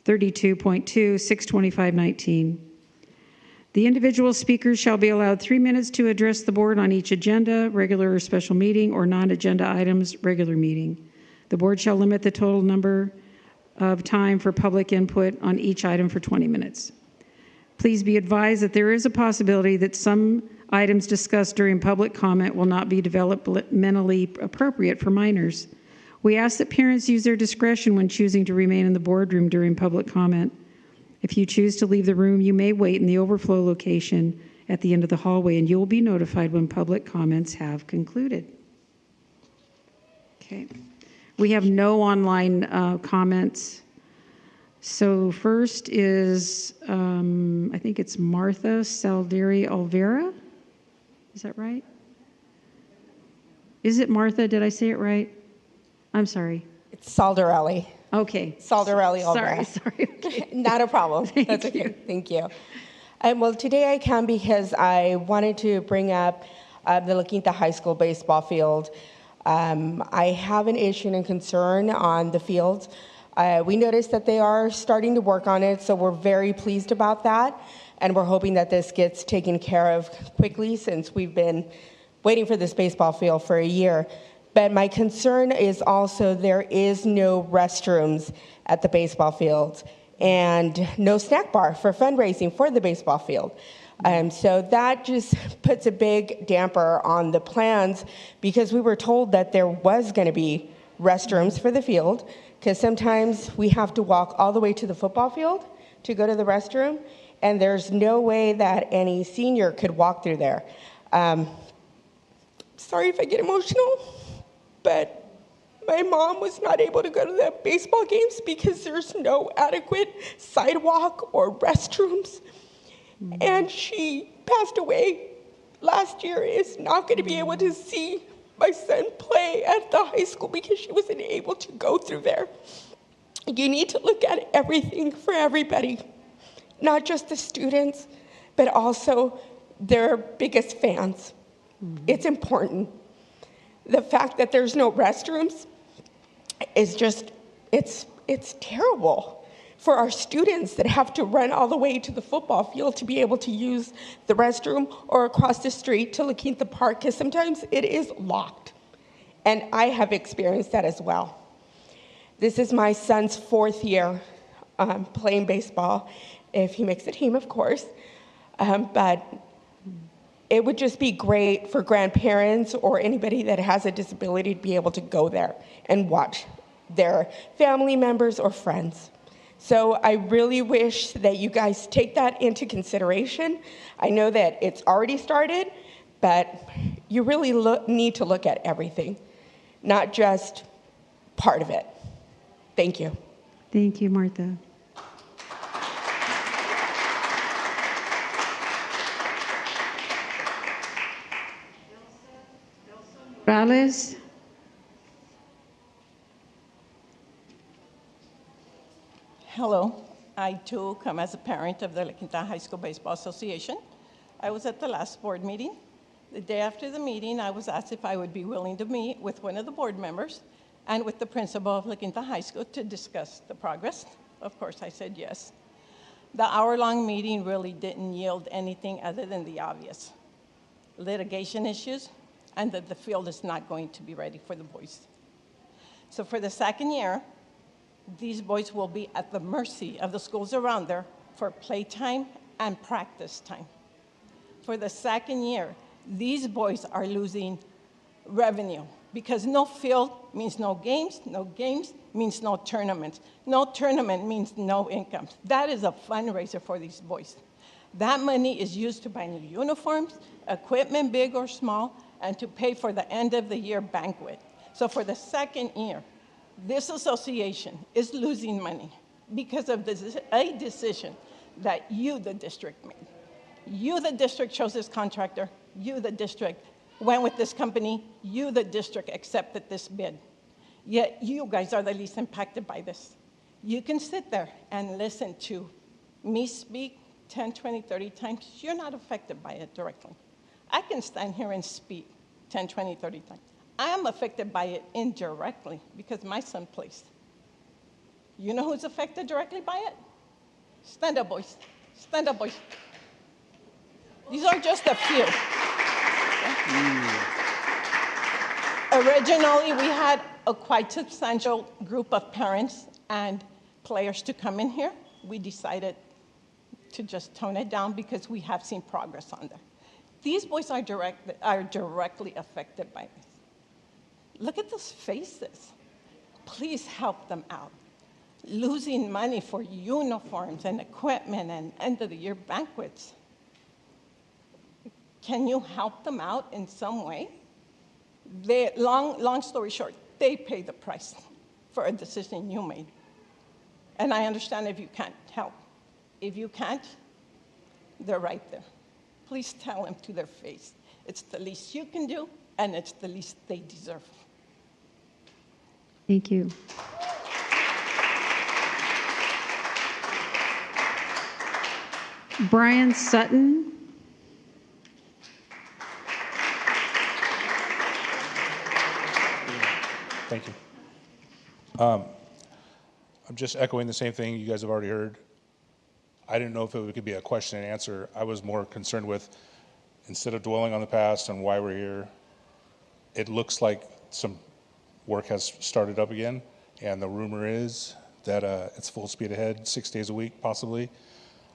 625.19. The individual speakers shall be allowed 3 minutes to address the board on each agenda, regular or special meeting, or non-agenda items, regular meeting. The board shall limit the total number of time for public input on each item for 20 minutes. Please be advised that there is a possibility that some items discussed during public comment will not be developmentally appropriate for minors. We ask that parents use their discretion when choosing to remain in the boardroom during public comment. If you choose to leave the room, you may wait in the overflow location at the end of the hallway, and you will be notified when public comments have concluded. Okay. We have no online comments. So first is, I think it's Martha Salderi Olvera. Is that right? Is it Martha? Did I say it right? I'm sorry. It's Saldarelli. Okay. Saldarelli Olvera. Sorry. Okay. Not a problem. That's okay. Thank you. Well, today I come because I wanted to bring up the La Quinta High School baseball field. I have an issue and concern on the field. We noticed that they are starting to work on it, so we're very pleased about that, and we're hoping that this gets taken care of quickly since we've been waiting for this baseball field for a year. But my concern is also there is no restrooms at the baseball field and no snack bar for fundraising for the baseball field. So that just puts a big damper on the plans because we were told that there was going to be restrooms for the field because sometimes we have to walk all the way to the football field to go to the restroom, and there's no way that any senior could walk through there. Sorry if I get emotional, but my mom was not able to go to the baseball games because there's no adequate sidewalk or restrooms. And she passed away last year, is not going to be able to see my son play at the high school because she wasn't able to go through there. You need to look at everything for everybody, not just the students, but also their biggest fans. It's important. The fact that there's no restrooms is just, it's terrible for our students that have to run all the way to the football field to be able to use the restroom or across the street to La Quinta Park, because sometimes it is locked. And I have experienced that as well. This is my son's 4th year playing baseball, if he makes the team, of course. But it would just be great for grandparents or anybody that has a disability to be able to go there and watch their family members or friends. So I really wish that you guys take that into consideration. I know that it's already started, but you really need to look at everything, not just part of it. Thank you. Thank you, Martha. Morales? Hello. I too come as a parent of the La Quinta High School Baseball Association. I was at the last board meeting. The day after the meeting, I was asked if I would be willing to meet with one of the board members and with the principal of La Quinta High School to discuss the progress. Of course, I said yes. The hour-long meeting really didn't yield anything other than the obvious: litigation issues, and that the field is not going to be ready for the boys. So for the second year, these boys will be at the mercy of the schools around there for playtime and practice time. For the second year, these boys are losing revenue because no field means no games means no tournaments. No tournament means no income. That is a fundraiser for these boys. That money is used to buy new uniforms, equipment big or small, and to pay for the end of the year banquet. So for the second year, this association is losing money because of a decision that you, the district, made. You, the district, chose this contractor. You, the district, went with this company. You, the district, accepted this bid. Yet you guys are the least impacted by this. You can sit there and listen to me speak 10, 20, 30 times. You're not affected by it directly. I can stand here and speak 10, 20, 30 times. I am affected by it indirectly because my son plays. You know who's affected directly by it? Stand up, boys. Stand up, boys. These are just a few. Originally, we had a quite substantial group of parents and players to come in here. We decided to just tone it down because we have seen progress on there. These boys are directly affected by this. Look at those faces. Please help them out. Losing money for uniforms and equipment and end-of-the-year banquets. Can you help them out in some way? Long story short, they pay the price for a decision you made. And I understand if you can't help. If you can't, they're right there. Please tell them to their face. It's the least you can do, and it's the least they deserve. Thank you. Brian Sutton. Thank you. I'm just echoing the same thing you guys have already heard. I didn't know if it could be a question and answer. I was more concerned with, instead of dwelling on the past and why we're here, it looks like some work has started up again, and the rumor is that it's full speed ahead, 6 days a week, possibly.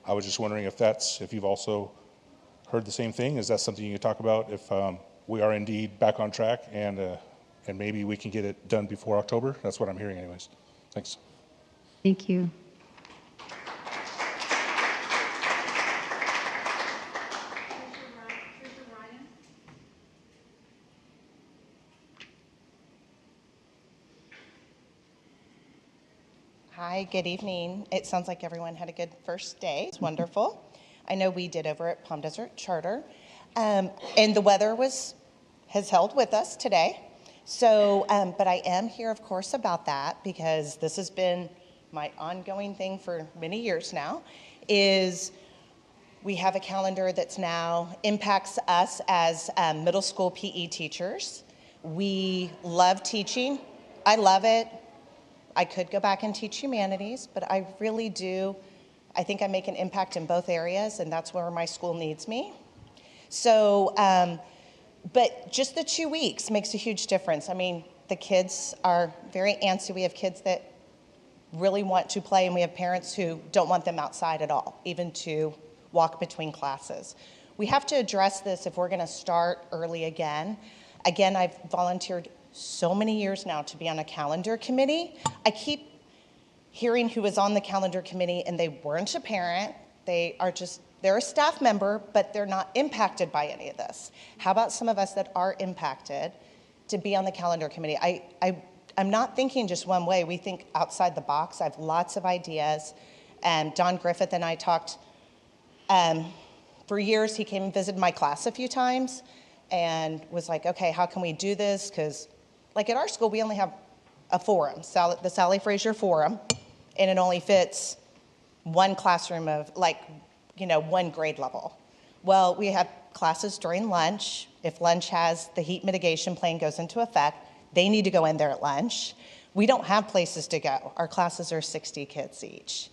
I was just wondering if you've also heard the same thing. Is that something you can talk about, if we are indeed back on track and maybe we can get it done before October? That's what I'm hearing anyways. Thanks. Thank you. Hi, good evening. It sounds like everyone had a good first day. It's wonderful. I know we did over at Palm Desert Charter. And the weather has held with us today. So, but I am here, of course, about that because this has been my ongoing thing for many years now, is We have a calendar that's now impacts us as middle school PE teachers. We love teaching. I love it. I could go back and teach humanities, but I really do. I think I make an impact in both areas, and that's where my school needs me. So, but just the 2 weeks makes a huge difference. I mean, the kids are very antsy. We have kids that really want to play, and we have parents who don't want them outside at all, even to walk between classes. We have to address this if we're going to start early again. Again, I've volunteered so many years now to be on a calendar committee. I keep hearing who is on the calendar committee and they weren't a parent. They're a staff member, but they're not impacted by any of this. How about some of us that are impacted to be on the calendar committee? I'm not thinking just one way. We think outside the box. I have lots of ideas. Don Griffith and I talked for years. He came and visited my class a few times and was like, okay, how can we do this? Because like at our school, we only have a forum, the Sally Frazier Forum, and it only fits one classroom of one grade level. Well, we have classes during lunch. If lunch has the heat mitigation plan goes into effect, they need to go in there at lunch. We don't have places to go. Our classes are 60 kids each.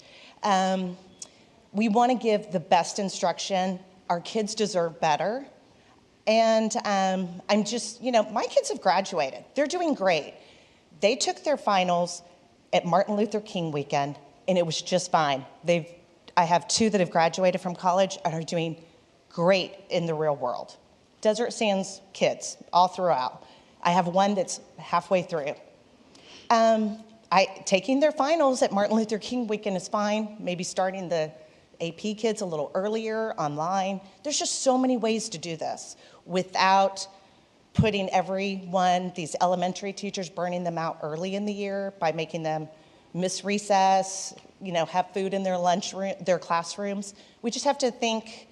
We want to give the best instruction. Our kids deserve better. And I'm just, my kids have graduated. They're doing great. They took their finals at Martin Luther King weekend, and it was just fine. I have 2 that have graduated from college and are doing great in the real world. Desert Sands kids, all throughout. I have one that's halfway through. Taking their finals at Martin Luther King weekend is fine. Maybe starting the AP kids a little earlier online. There's just so many ways to do this without putting everyone, these elementary teachers, burning them out early in the year by making them miss recess, have food in their classrooms. We just have to think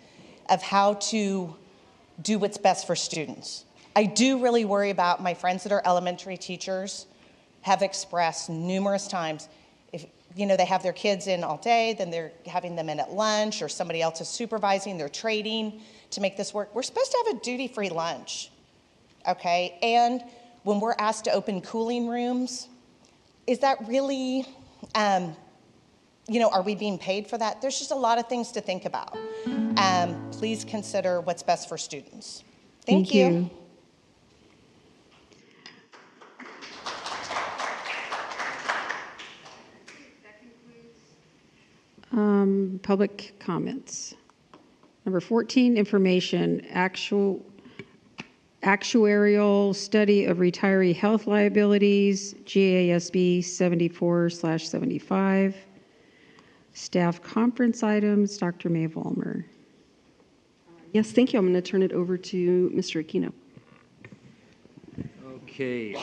of how to do what's best for students. I do really worry about my friends that are elementary teachers have expressed numerous times, if they have their kids in all day, then they're having them in at lunch, or somebody else is supervising, they're trading to make this work. We're supposed to have a duty-free lunch, okay? And when we're asked to open cooling rooms, is that really, are we being paid for that? There's just a lot of things to think about. Please consider what's best for students. Thank you. Public comments. Number 14, information, actuarial study of retiree health liabilities, GASB 74/75. Staff conference items, Dr. Mae Vollmer. Yes, thank you. I'm going to turn it over to Mr. Aquino. Okay,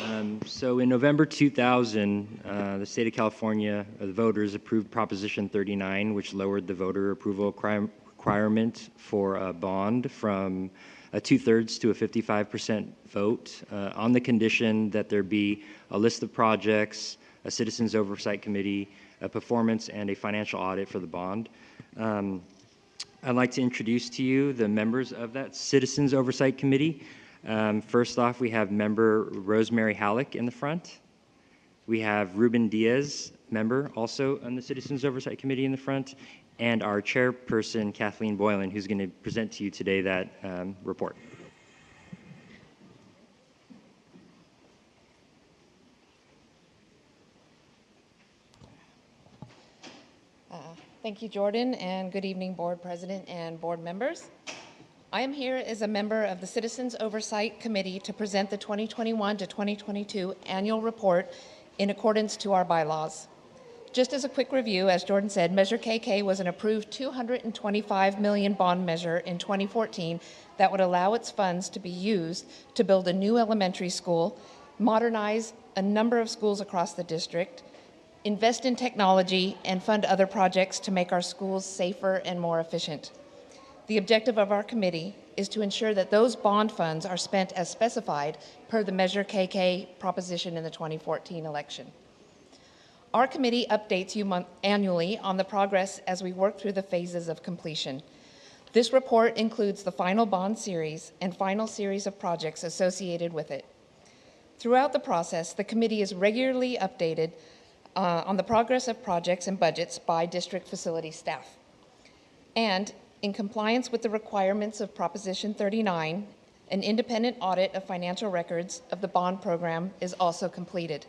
so in November 2000, the state of California, the voters approved Proposition 39, which lowered the voter approval requirement for a bond from a 2/3 to a 55% vote on the condition that there be a list of projects, a citizens oversight committee, a performance and a financial audit for the bond. I'd like to introduce to you the members of that citizens oversight committee. First off, we have member Rosemary Halleck in the front. We have Ruben Diaz, member also on the Citizens Oversight Committee in the front, and our chairperson, Kathleen Boylan, who's going to present to you today that report. Thank you, Jordan, and good evening, board president and board members. I am here as a member of the Citizens Oversight Committee to present the 2021 to 2022 annual report in accordance to our bylaws. Just as a quick review, as Jordan said, Measure KK was an approved $225 million bond measure in 2014 that would allow its funds to be used to build a new elementary school, modernize a number of schools across the district, invest in technology, and fund other projects to make our schools safer and more efficient. The objective of our committee is to ensure that those bond funds are spent as specified per the Measure KK proposition in the 2014 election. Our committee updates you annually on the progress as we work through the phases of completion. This report includes the final bond series and final series of projects associated with it. Throughout the process, the committee is regularly updated on the progress of projects and budgets by district facility staff. And in compliance with the requirements of Proposition 39, an independent audit of financial records of the bond program is also completed.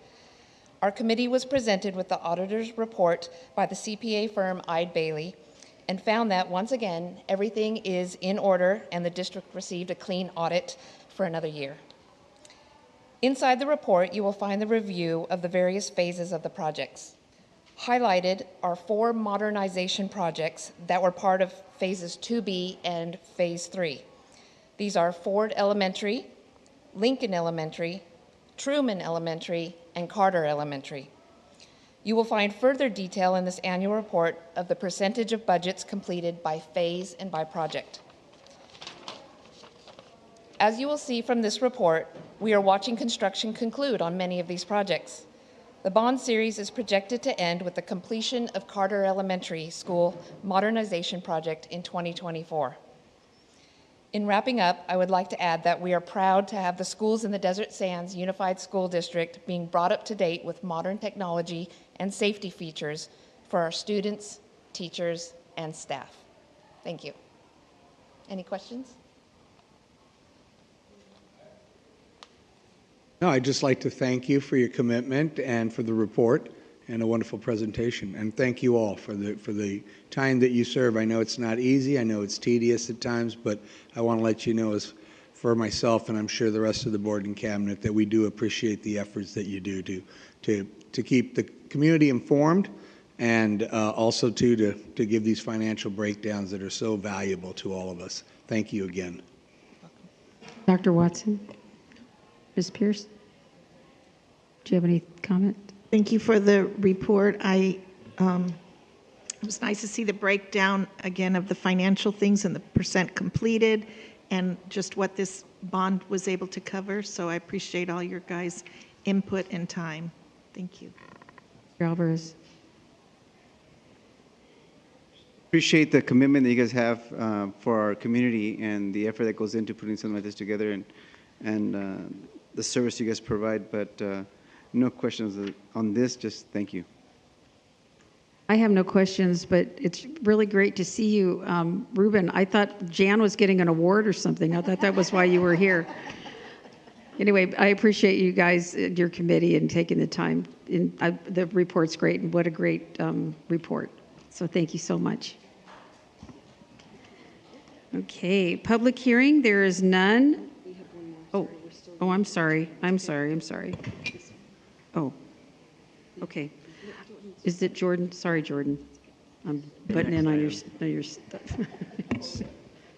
Our committee was presented with the auditor's report by the CPA firm Eide Bailey and found that, once again, everything is in order and the district received a clean audit for another year. Inside the report, you will find the review of the various phases of the projects. Highlighted are 4 modernization projects that were part of phases 2B and phase 3. These are Ford Elementary, Lincoln Elementary, Truman Elementary, and Carter Elementary. You will find further detail in this annual report of the percentage of budgets completed by phase and by project. As you will see from this report, we are watching construction conclude on many of these projects. The bond series is projected to end with the completion of Carter Elementary School modernization project in 2024. In wrapping up, I would like to add that we are proud to have the schools in the Desert Sands Unified School District being brought up to date with modern technology and safety features for our students, teachers, and staff. Thank you. Any questions? No, I'd just like to thank you for your commitment and for the report and a wonderful presentation. And thank you all for the time that you serve. I know it's not easy. I know it's tedious at times, but I want to let you know, as for myself and I'm sure the rest of the board and cabinet, that we do appreciate the efforts that you do to keep the community informed and also to give these financial breakdowns that are so valuable to all of us. Thank you again. Dr. Watson? Ms. Pierce? Do you have any comment? Thank you for the report. It was nice to see the breakdown again of the financial things and the percent completed and just what this bond was able to cover. So I appreciate all your guys' input and time. Thank you. Mr. Alvarez. Appreciate the commitment that you guys have for our community and the effort that goes into putting something like this together and the service you guys provide. But no questions on this, just thank you. I have no questions, but it's really great to see you. Ruben, I thought Jan was getting an award or something. I thought that was why you were here. Anyway, I appreciate you guys, your committee, and taking the time. The report's great, and what a great report. So thank you so much. Okay, public hearing, there is none. Oh, I'm sorry. Oh, okay. Is it Jordan? Sorry, Jordan. I'm butting in on your stuff.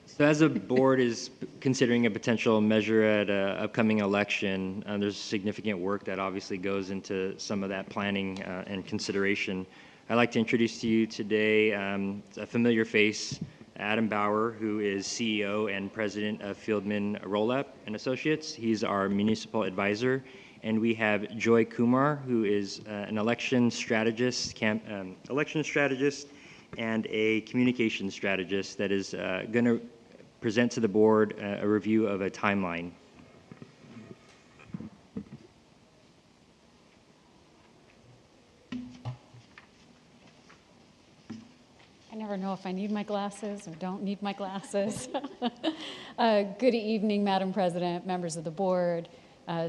So as a board is considering a potential measure at an upcoming election, there's significant work that obviously goes into some of that planning and consideration. I'd like to introduce to you today a familiar face, Adam Bauer, who is CEO and president of Fieldman Rollup and Associates. He's our municipal advisor. And we have Joy Kumar, who is an election strategist and a communication strategist that is going to present to the board a review of a timeline. I never know if I need my glasses or don't need my glasses. Good evening, Madam President, members of the board,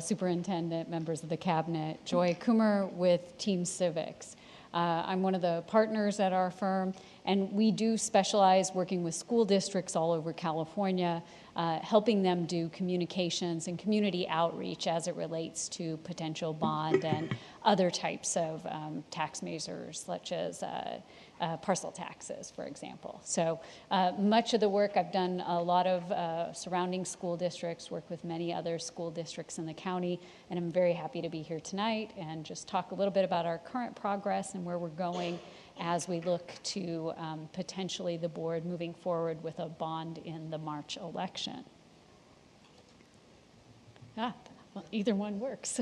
Superintendent, members of the cabinet. Joy Kumar with Team Civics. I'm one of the partners at our firm, and we do specialize working with school districts all over California, helping them do communications and community outreach as it relates to potential bond and other types of tax measures, such as parcel taxes, for example. So much of the work, I've done a lot of surrounding school districts, worked with many other school districts in the county, and I'm very happy to be here tonight and just talk a little bit about our current progress and where we're going as we look to potentially the board moving forward with a bond in the March election. Well, either one works.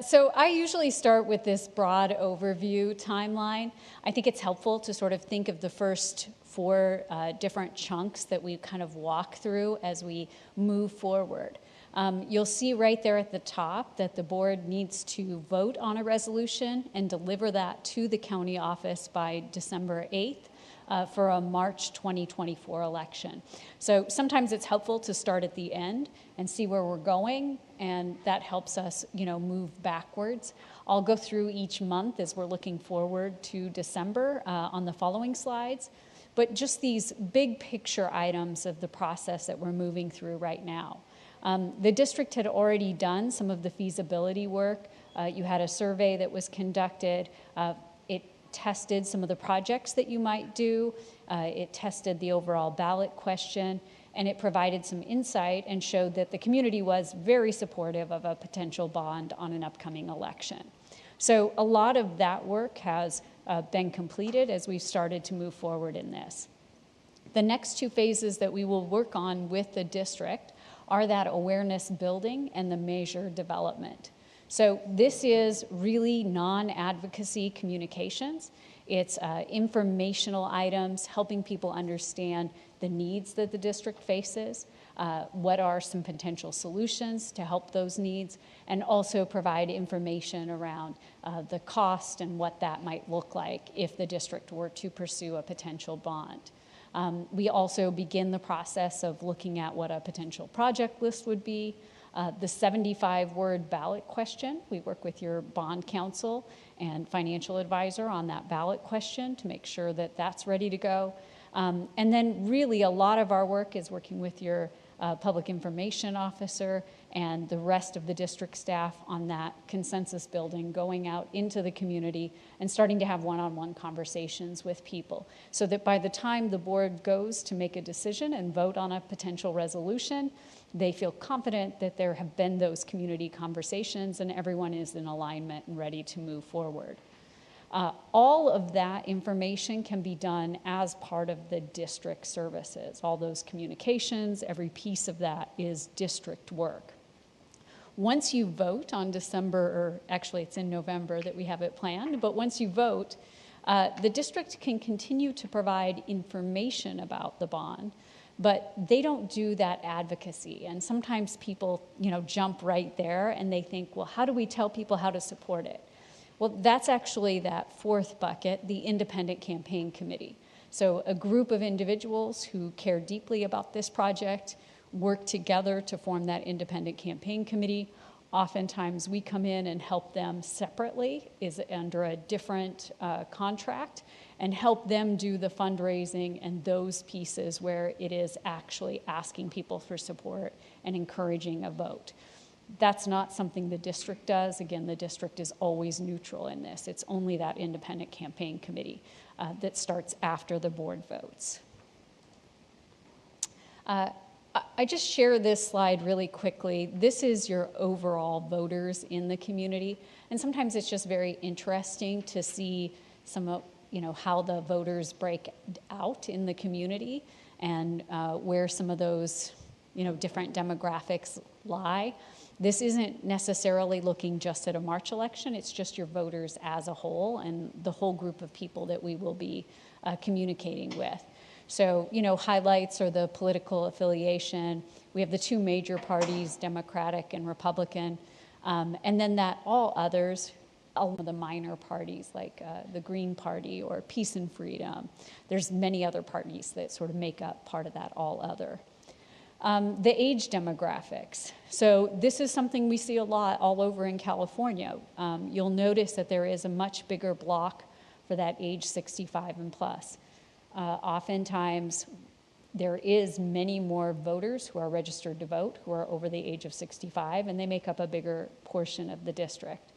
So I usually start with this broad overview timeline. I think it's helpful to sort of think of the first 4 different chunks that we kind of walk through as we move forward. You'll see right there at the top that the board needs to vote on a resolution and deliver that to the county office by December 8th. For a March 2024 election. So sometimes it's helpful to start at the end and see where we're going, and that helps us, move backwards. I'll go through each month as we're looking forward to December on the following slides, but just these big picture items of the process that we're moving through right now. The district had already done some of the feasibility work. You had a survey that was conducted. It tested some of the projects that you might do. It tested the overall ballot question, and it provided some insight and showed that the community was very supportive of a potential bond on an upcoming election. So a lot of that work has been completed as we've started to move forward in this. The next 2 phases that we will work on with the district are that awareness building and the measure development. So this is really non-advocacy communications. It's informational items, helping people understand the needs that the district faces, what are some potential solutions to help those needs, and also provide information around the cost and what that might look like if the district were to pursue a potential bond. We also begin the process of looking at what a potential project list would be. The 75-word ballot question, we work with your bond counsel and financial advisor on that ballot question to make sure that that's ready to go. And then really a lot of our work is working with your public information officer and the rest of the district staff on that consensus building, going out into the community and starting to have one-on-one conversations with people so that by the time the board goes to make a decision and vote on a potential resolution, they feel confident that there have been those community conversations and everyone is in alignment and ready to move forward. All of that information can be done as part of the district services. All those communications, every piece of that is district work. Once you vote on December, or actually it's in November that we have it planned, but once you vote, the district can continue to provide information about the bond, but they don't do that advocacy. And sometimes people, jump right there and they think, well, how do we tell people how to support it? Well, that's actually that 4th bucket, the independent campaign committee. So a group of individuals who care deeply about this project work together to form that independent campaign committee. Oftentimes we come in and help them separately, is under a different contract, and help them do the fundraising and those pieces where it is actually asking people for support and encouraging a vote. That's not something the district does. Again, the district is always neutral in this. It's only that independent campaign committee that starts after the board votes. I just share this slide really quickly. This is your overall voters in the community. And sometimes it's just very interesting to see some of, how the voters break out in the community and where some of those, different demographics lie. This isn't necessarily looking just at a March election, it's just your voters as a whole and the whole group of people that we will be communicating with. So, highlights are the political affiliation. We have the 2 major parties, Democratic and Republican, and then that all others, all of the minor parties like the Green Party or Peace and Freedom. There's many other parties that sort of make up part of that all other. The age demographics. So this is something we see a lot all over in California. You'll notice that there is a much bigger block for that age 65 and plus. Oftentimes, there is many more voters who are registered to vote who are over the age of 65, and they make up a bigger portion of the district.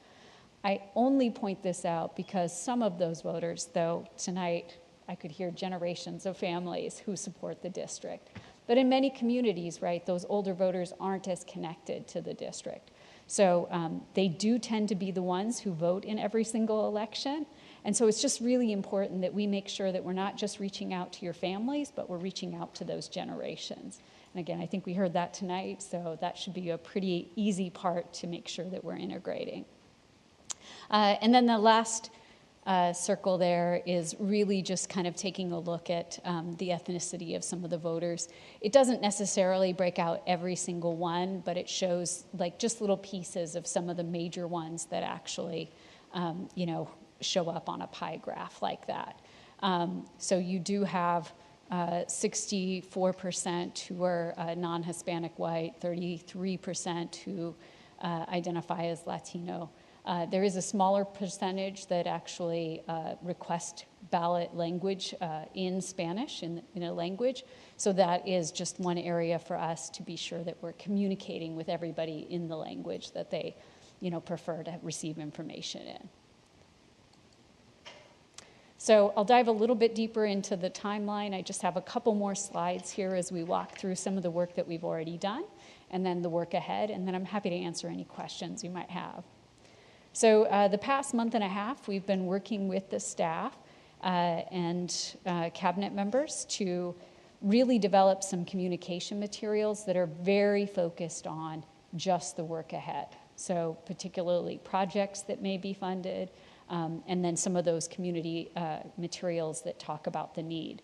I only point this out because some of those voters, though tonight I could hear generations of families who support the district. But in many communities, right, those older voters aren't as connected to the district. So they do tend to be the ones who vote in every single election. And so it's just really important that we make sure that we're not just reaching out to your families, but we're reaching out to those generations. And again, I think we heard that tonight, so that should be a pretty easy part to make sure that we're integrating. And then the last circle there is really just kind of taking a look at the ethnicity of some of the voters. It doesn't necessarily break out every single one, but it shows like just little pieces of some of the major ones that actually, you know, show up on a pie graph like that. So you do have 64% who are non-Hispanic white, 33% who identify as Latino. There is a smaller percentage that actually request ballot language in Spanish, in a language. So that is just one area for us to be sure that we're communicating with everybody in the language that they, you know, prefer to receive information in. So I'll dive a little bit deeper into the timeline. I just have a couple more slides here as we walk through some of the work that we've already done, and then the work ahead, and then I'm happy to answer any questions you might have. So the past month and a half, we've been working with the staff and cabinet members to really develop some communication materials that are very focused on just the work ahead. So particularly projects that may be funded, and then some of those community materials that talk about the need.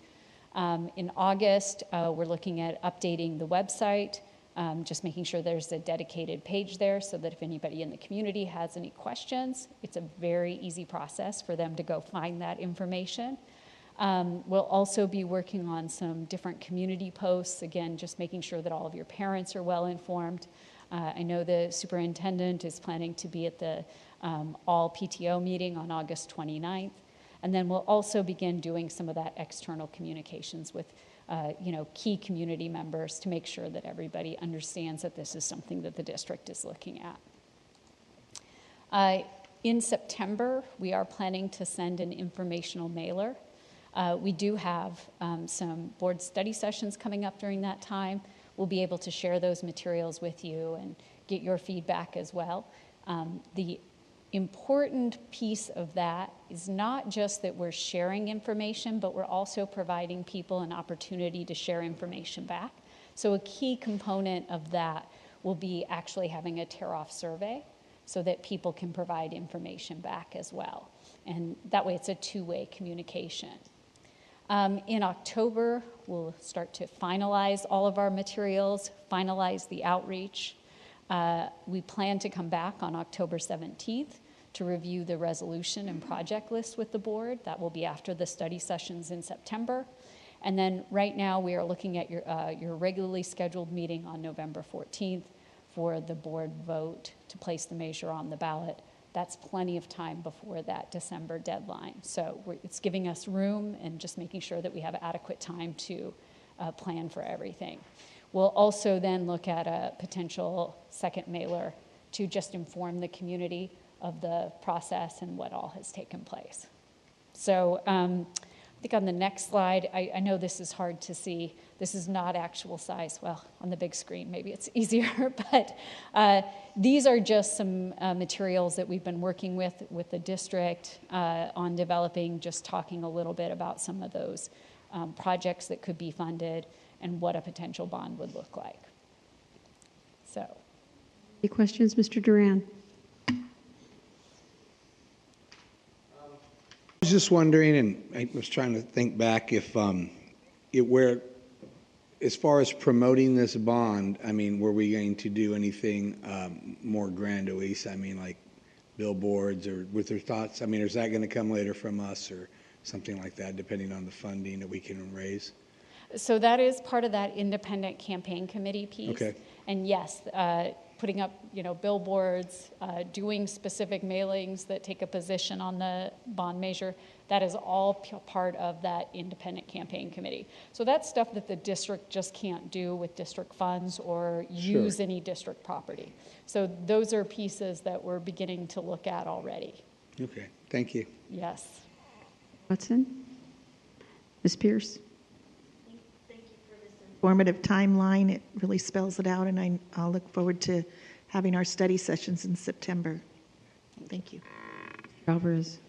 In August, we're looking at updating the website, just making sure there's a dedicated page there so that if anybody in the community has any questions, it's a very easy process for them to go find that information. We'll also be working on some different community posts, again, just making sure that all of your parents are well informed. I know the superintendent is planning to be at the all PTO meeting on August 29th. And then we'll also begin doing some of that external communications with you know, key community members to make sure that everybody understands that this is something that the district is looking at. In September, we are planning to send an informational mailer. We do have some board study sessions coming up during that time. We'll be able to share those materials with you and get your feedback as well. The important piece of that is not just that we're sharing information, but we're also providing people an opportunity to share information back. So a key component of that will be actually having a tear-off survey so that people can provide information back as well. And that way it's a two-way communication. In October, we'll start to finalize all of our materials, finalize the outreach. We plan to come back on October 17th to review the resolution and project list with the board. That will be after the study sessions in September. And then right now we are looking at your regularly scheduled meeting on November 14th for the board vote to place the measure on the ballot. That's plenty of time before that December deadline. So it's giving us room and just making sure that we have adequate time to plan for everything. We'll also then look at a potential second mailer to just inform the community of the process and what all has taken place. So I think on the next slide, I know this is hard to see. This is not actual size. Well, on the big screen, maybe it's easier, but these are just some materials that we've been working with the district on developing, just talking a little bit about some of those projects that could be funded and what a potential bond would look like. So. Any questions, Mr. Duran? I was just wondering, and I was trying to think back if as far as promoting this bond, I mean, were we going to do anything more grandiose? I mean, like billboards or with their thoughts? I mean, is that going to come later from us or something like that, depending on the funding that we can raise? So that is part of that independent campaign committee piece. Okay. And yes, putting up, you know, billboards, doing specific mailings that take a position on the bond measure, that is all part of that independent campaign committee. So that's stuff that the district just can't do with district funds or use any district property. So those are pieces that we're beginning to look at already. Okay, thank you. Yes. Watson? Ms. Pierce? Informative timeline. It really spells it out, and I'll look forward to having our study sessions in September. Thank you. Alvarez.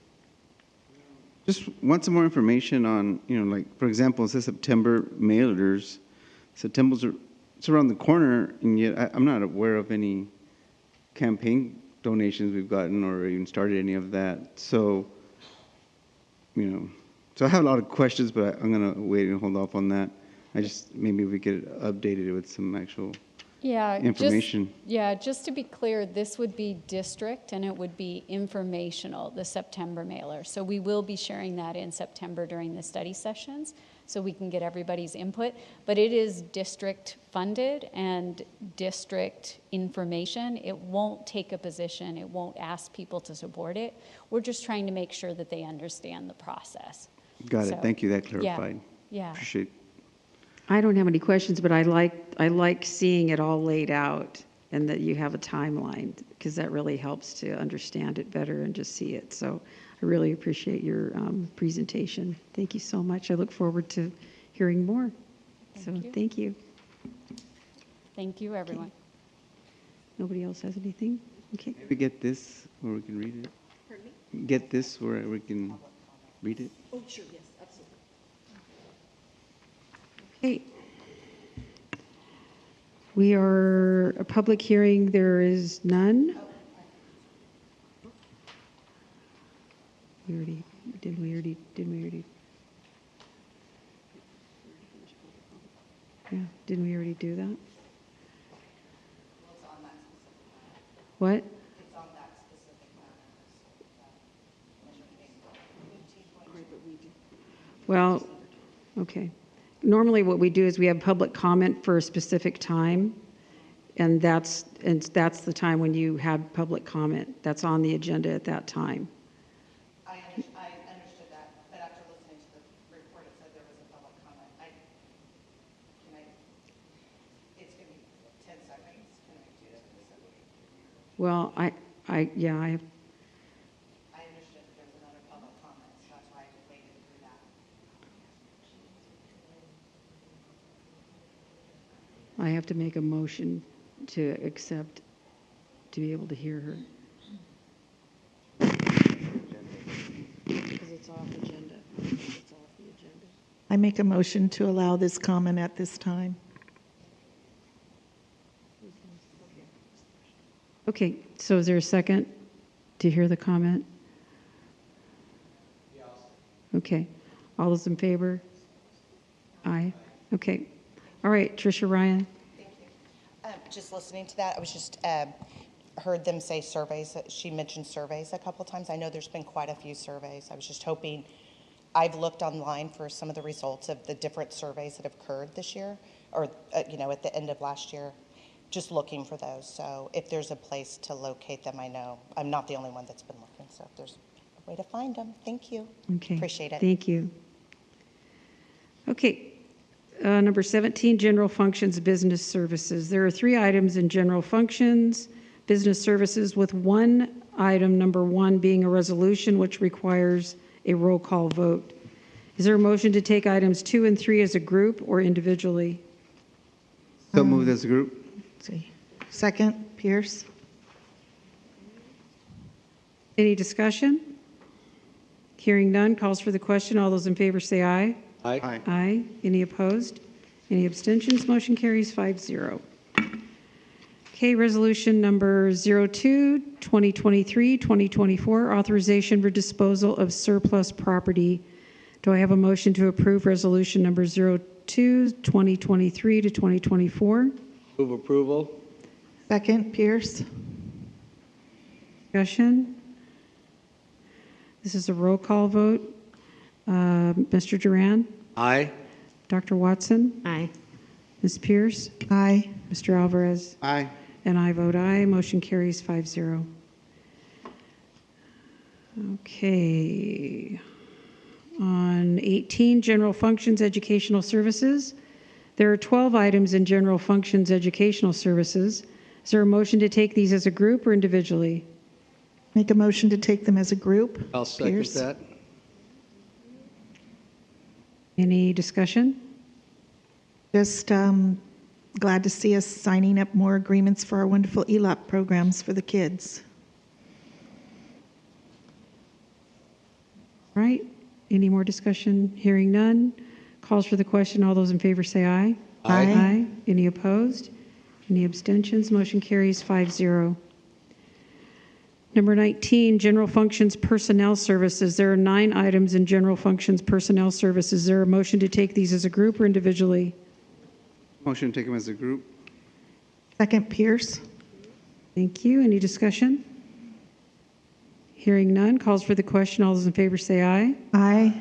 Just want some more information on, you know, like, for example, it says September mailers. it's around the corner, and yet I'm not aware of any campaign donations we've gotten or even started any of that. So, so I have a lot of questions, but I'm going to wait and hold off on that. Maybe we could update it with some actual information. Just to be clear, this would be district and it would be informational, the September mailer. So we will be sharing that in September during the study sessions so we can get everybody's input. But it is district funded and district information. It won't take a position. It won't ask people to support it. We're just trying to make sure that they understand the process. Got it. Thank you. That clarified. Yeah. Appreciate it. I don't have any questions, but I like seeing it all laid out and that you have a timeline, because that really helps to understand it better and just see it. So I really appreciate your presentation. Thank you so much. I look forward to hearing more. Thank you. Thank you, everyone. Okay. Nobody else has anything? Okay. Maybe get this where we can read it. Pardon me? Get this where we can read it. Oh, sure, yes, absolutely. Okay. We are a public hearing. There is none. Didn't we already? Yeah, didn't we already do that? What? Well, okay. Normally what we do is we have public comment for a specific time, and that's the time when you have public comment. That's on the agenda at that time. I understood that, but after listening to the report, it said there was a public comment. It's going to be 10 seconds. Can I do that? Well, I have. I understood that there was another public comment, so that's why I waited through that. I have to make a motion to accept, to be able to hear her. Because it's off agenda. It's off the agenda. I make a motion to allow this comment at this time. Okay, so is there a second to hear the comment? Okay. All those in favor? Aye. Okay. All right, Tricia Ryan. Just listening to that, I was just heard them say surveys. She mentioned surveys a couple times. I know there's been quite a few surveys. I was just hoping, I've looked online for some of the results of the different surveys that have occurred this year, or at the end of last year. Just looking for those. So if there's a place to locate them, I know I'm not the only one that's been looking. So if there's a way to find them, thank you. Okay. Appreciate it. Thank you. Okay. Number 17, general functions, business services. There are 3 items in general functions, business services, with one item, number 1, being a resolution which requires a roll call vote. Is there a motion to take items 2 and 3 as a group or individually? So moved as a group. Let's see. Second, Pierce. Any discussion? Hearing none, calls for the question. All those in favor say aye. Aye. Aye. Aye. Any opposed? Any abstentions? Motion carries 5-0. Okay, resolution number 02, 2023-2024, authorization for disposal of surplus property. Do I have a motion to approve resolution number 02, 2023 to 2024? Move approval. Second, Pierce. Discussion? This is a roll call vote. Mr. Duran? Aye. Dr. Watson? Aye. Ms. Pierce? Aye. Mr. Alvarez? Aye. And I vote aye. Motion carries 5-0. Okay. On 18, general functions, educational services. There are 12 items in general functions, educational services. Is there a motion to take these as a group or individually? Make a motion to take them as a group. I'll second Pierce. that. Any discussion? Just glad to see us signing up more agreements for our wonderful ELAP programs for the kids. All right. Any more discussion? Hearing none. Calls for the question. All those in favor say aye. Aye. Any opposed? Any abstentions? Motion carries 5-0. Number 19, General Functions Personnel Services. There are 9 items in General Functions Personnel Services. Is there a motion to take these as a group or individually? Motion to take them as a group. Second, Pierce. Thank you. Any discussion? Hearing none, calls for the question. All those in favor say aye. Aye.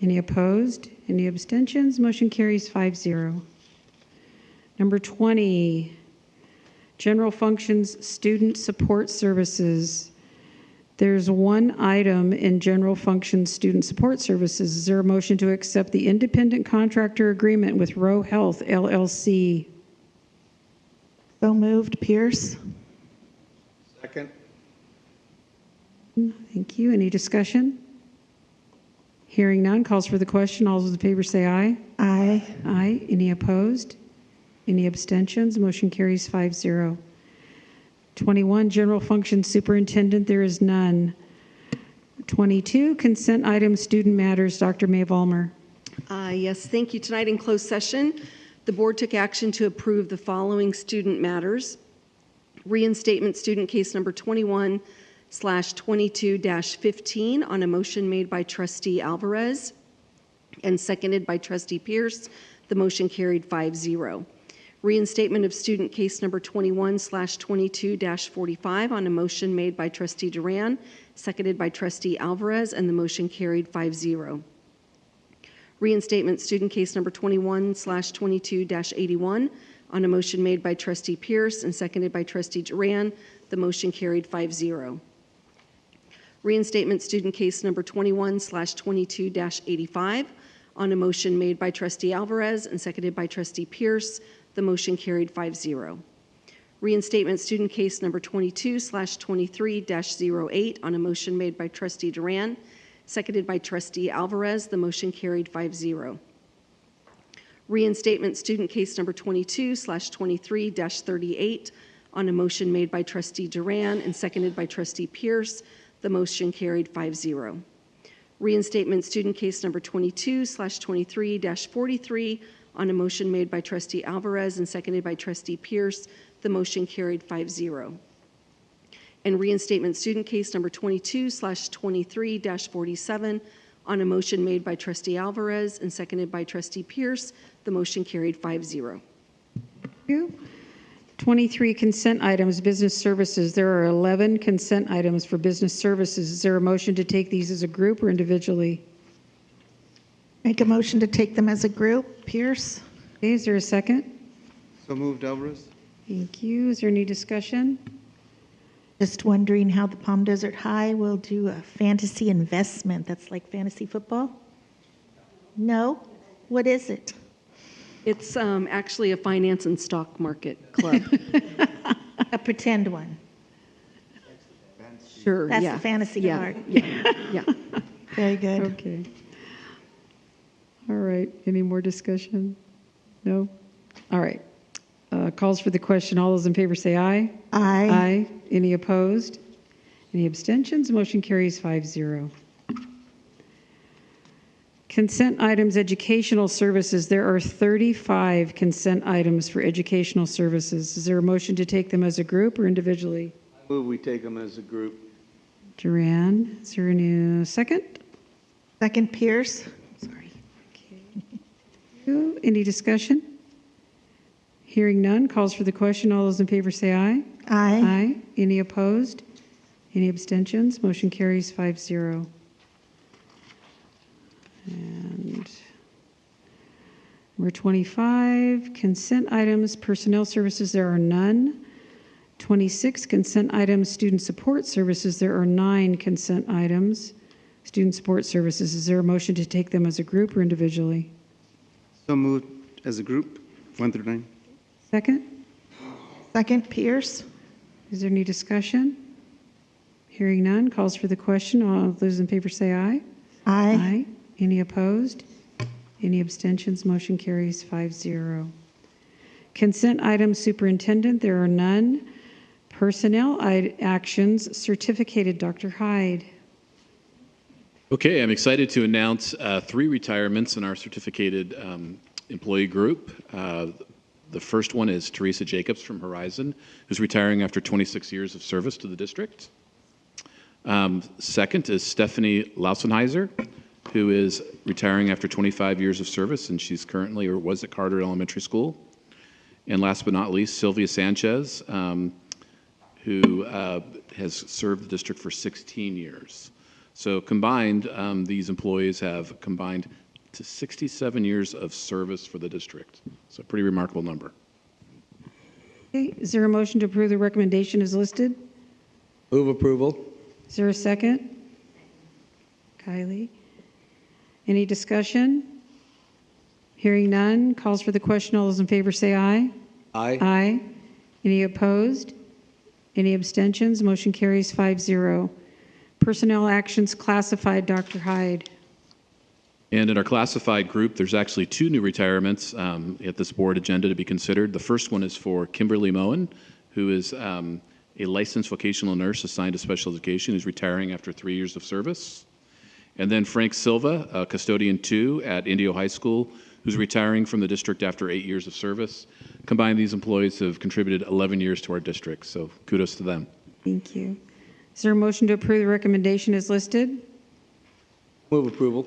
Any opposed? Any abstentions? Motion carries 5-0. Number 20, General Functions Student Support Services. There's 1 item in General Functions Student Support Services. Is there a motion to accept the independent contractor agreement with Roe Health, LLC? So moved, Pierce. Second. Thank you. Any discussion? Hearing none, calls for the question. All those in favor say aye. Aye. Aye. Any opposed? Any abstentions? Motion carries 5-0. 21, General Functions Superintendent. There is none. 22, Consent Items, Student Matters. Dr. Mae Vollmer. Yes, thank you. Tonight in closed session, the board took action to approve the following student matters. Reinstatement student case number 21/22-15 on a motion made by Trustee Alvarez and seconded by Trustee Pierce. The motion carried 5-0. Reinstatement of student case number 21/22-45 on a motion made by Trustee Duran, seconded by Trustee Alvarez, and the motion carried 5-0. Reinstatement student case number 21/22-81 on a motion made by Trustee Pierce and seconded by Trustee Duran. The motion carried 5-0. Reinstatement student case number 21/22-85 on a motion made by Trustee Alvarez and seconded by Trustee Pierce. The motion carried 5-0. Reinstatement student case number 22/23-08 on a motion made by Trustee Duran, seconded by Trustee Alvarez. The motion carried 5-0. Reinstatement student case number 22/23-38 on a motion made by Trustee Duran and seconded by Trustee Pierce. The motion carried 5-0. Reinstatement student case number 22/23-43 on a motion made by Trustee Alvarez and seconded by Trustee Pierce. The motion carried 5-0. And reinstatement student case number 22/23-47 on a motion made by Trustee Alvarez and seconded by Trustee Pierce. The motion carried 5-0. Thank you. 23, Consent Items, Business Services. There are 11 consent items for business services. Is there a motion to take these as a group or individually? Make a motion to take them as a group, Pierce. Okay, is there a second? So moved, Alvarez. Thank you. Is there any discussion? Just wondering how the Palm Desert High will do a fantasy investment. That's like fantasy football? No? What is it? It's actually a finance and stock market club. A pretend one. Sure, That's yeah. the fantasy Yeah, part. yeah. Very good. Okay. All right. Any more discussion? No? All right. Calls for the question. All those in favor say aye. Aye. Aye. Any opposed? Any abstentions? Motion carries 5-0. Consent items, educational services. There are 35 consent items for educational services. Is there a motion to take them as a group or individually? I move we take them as a group. Duran, is there any second? Second, Pierce. Sorry. Okay. Any discussion? Hearing none, calls for the question. All those in favor say aye. Aye. Aye. Any opposed? Any abstentions? Motion carries 5-0. And number 25, consent items, personnel services, there are none. 26, consent items, student support services, there are 9 consent items. Student support services, is there a motion to take them as a group or individually? So moved as a group, 1 through 9. Second? Second, Pierce. Is there any discussion? Hearing none, calls for the question. All those in favor say aye. Aye. Aye. Any opposed? Any abstentions? Motion carries 5-0. Consent items, superintendent, there are none. Personnel actions, certificated, Dr. Hyde. Okay, I'm excited to announce 3 retirements in our certificated employee group. The first one is Teresa Jacobs from Horizon, who's retiring after 26 years of service to the district. Second is Stephanie Lausenheiser, who is retiring after 25 years of service, and she's currently or was at Carter Elementary School. And last but not least, Sylvia Sanchez, who has served the district for 16 years. So combined, these employees have combined to 67 years of service for the district. So a pretty remarkable number. Okay, is there a motion to approve the recommendation as listed? Move approval. Is there a second? Kylie. Any discussion? Hearing none, calls for the question. All those in favor say aye. Aye. Aye. Any opposed? Any abstentions? Motion carries 5-0. Personnel actions classified, Dr. Hyde. And in our classified group, there's actually 2 new retirements at this board agenda to be considered. The first one is for Kimberly Moen, who is a licensed vocational nurse assigned to special education, who's retiring after 3 years of service. And then Frank Silva, custodian 2 at Indio High School, who's retiring from the district after 8 years of service. Combined, these employees have contributed 11 years to our district, so kudos to them. Thank you. Is there a motion to approve the recommendation as listed? Move approval.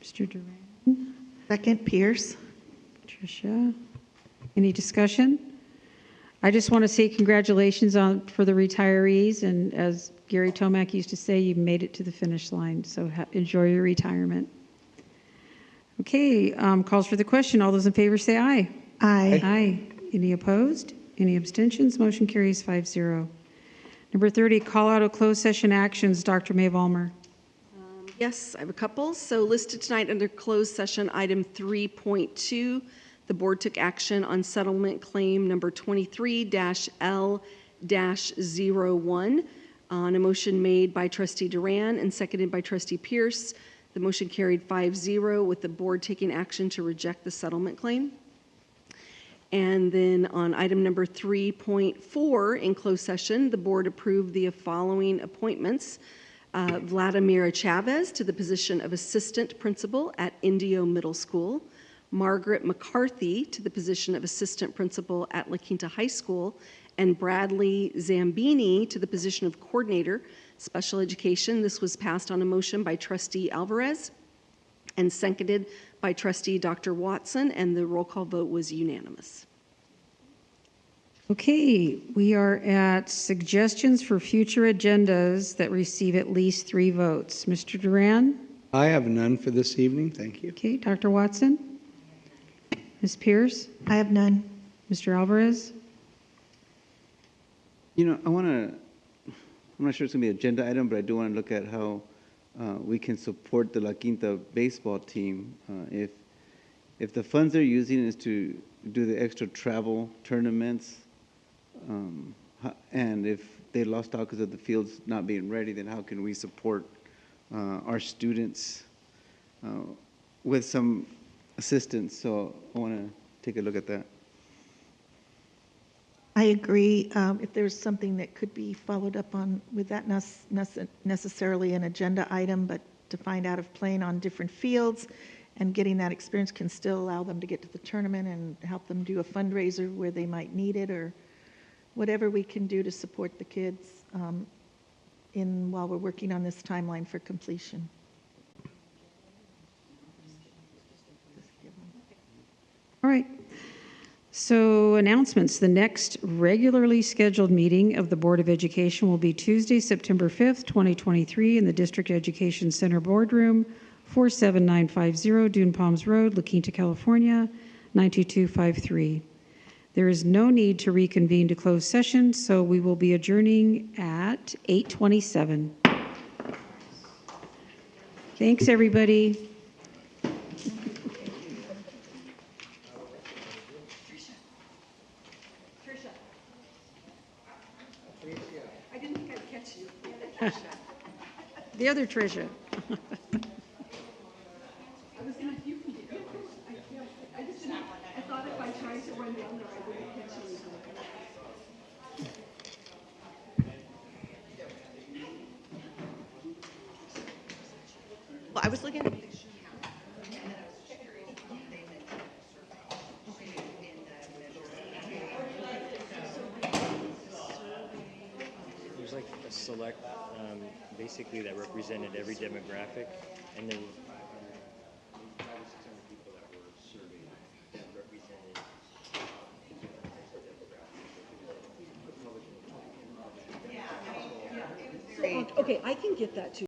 Mr. Duran. Second, Pierce. Tricia. Any discussion? I just want to say congratulations for the retirees, and as Gary Tomac used to say, you made it to the finish line, so enjoy your retirement. Okay, calls for the question. All those in favor say aye. Aye. Aye. Any opposed? Any abstentions? Motion carries 5-0. Number 30, call out of closed session actions. Dr. Mae Vollmer. Yes, I have a couple. So listed tonight under closed session item 3.2, the board took action on settlement claim number 23-L-01 on a motion made by trustee Duran and seconded by trustee Pierce. The motion carried 5-0 with the board taking action to reject the settlement claim. And then on item number 3.4 in closed session, the board approved the following appointments. Vladimira Chavez to the position of assistant principal at Indio Middle School. Margaret McCarthy to the position of assistant principal at La Quinta High School. And Bradley Zambini to the position of coordinator, special education. This was passed on a motion by trustee Alvarez and seconded by trustee Dr. Watson, and the roll call vote was unanimous. Okay, we are at suggestions for future agendas that receive at least 3 votes. Mr. Duran? I have none for this evening. Thank you. Okay, Dr. Watson? Ms. Pierce? I have none. Mr. Alvarez? You know, I'm not sure it's going to be an agenda item, but I do want to look at how we can support the La Quinta baseball team. If the funds they're using is to do the extra travel tournaments, and if they lost out because of the fields not being ready, then how can we support our students with some assistance? So I want to take a look at that. I agree. If there's something that could be followed up on with that, not necessarily an agenda item, but to find out if playing on different fields and getting that experience can still allow them to get to the tournament and help them do a fundraiser where they might need it, or whatever we can do to support the kids while we're working on this timeline for completion. All right. So announcements. The next regularly scheduled meeting of the Board of Education will be Tuesday, September 5th, 2023 in the District Education Center Boardroom, 47950 Dune Palms Road, La Quinta, California, 92253. There is no need to reconvene to closed session, so we will be adjourning at 8:27. Thanks, everybody. I didn't think I'd catch you. The other Tricia. I thought if I tried to run down there, I wouldn't catch you. Well, I was looking at select basically that represented every demographic, and then 500 or 600 people that were surveyed that represented Okay, I can get that too.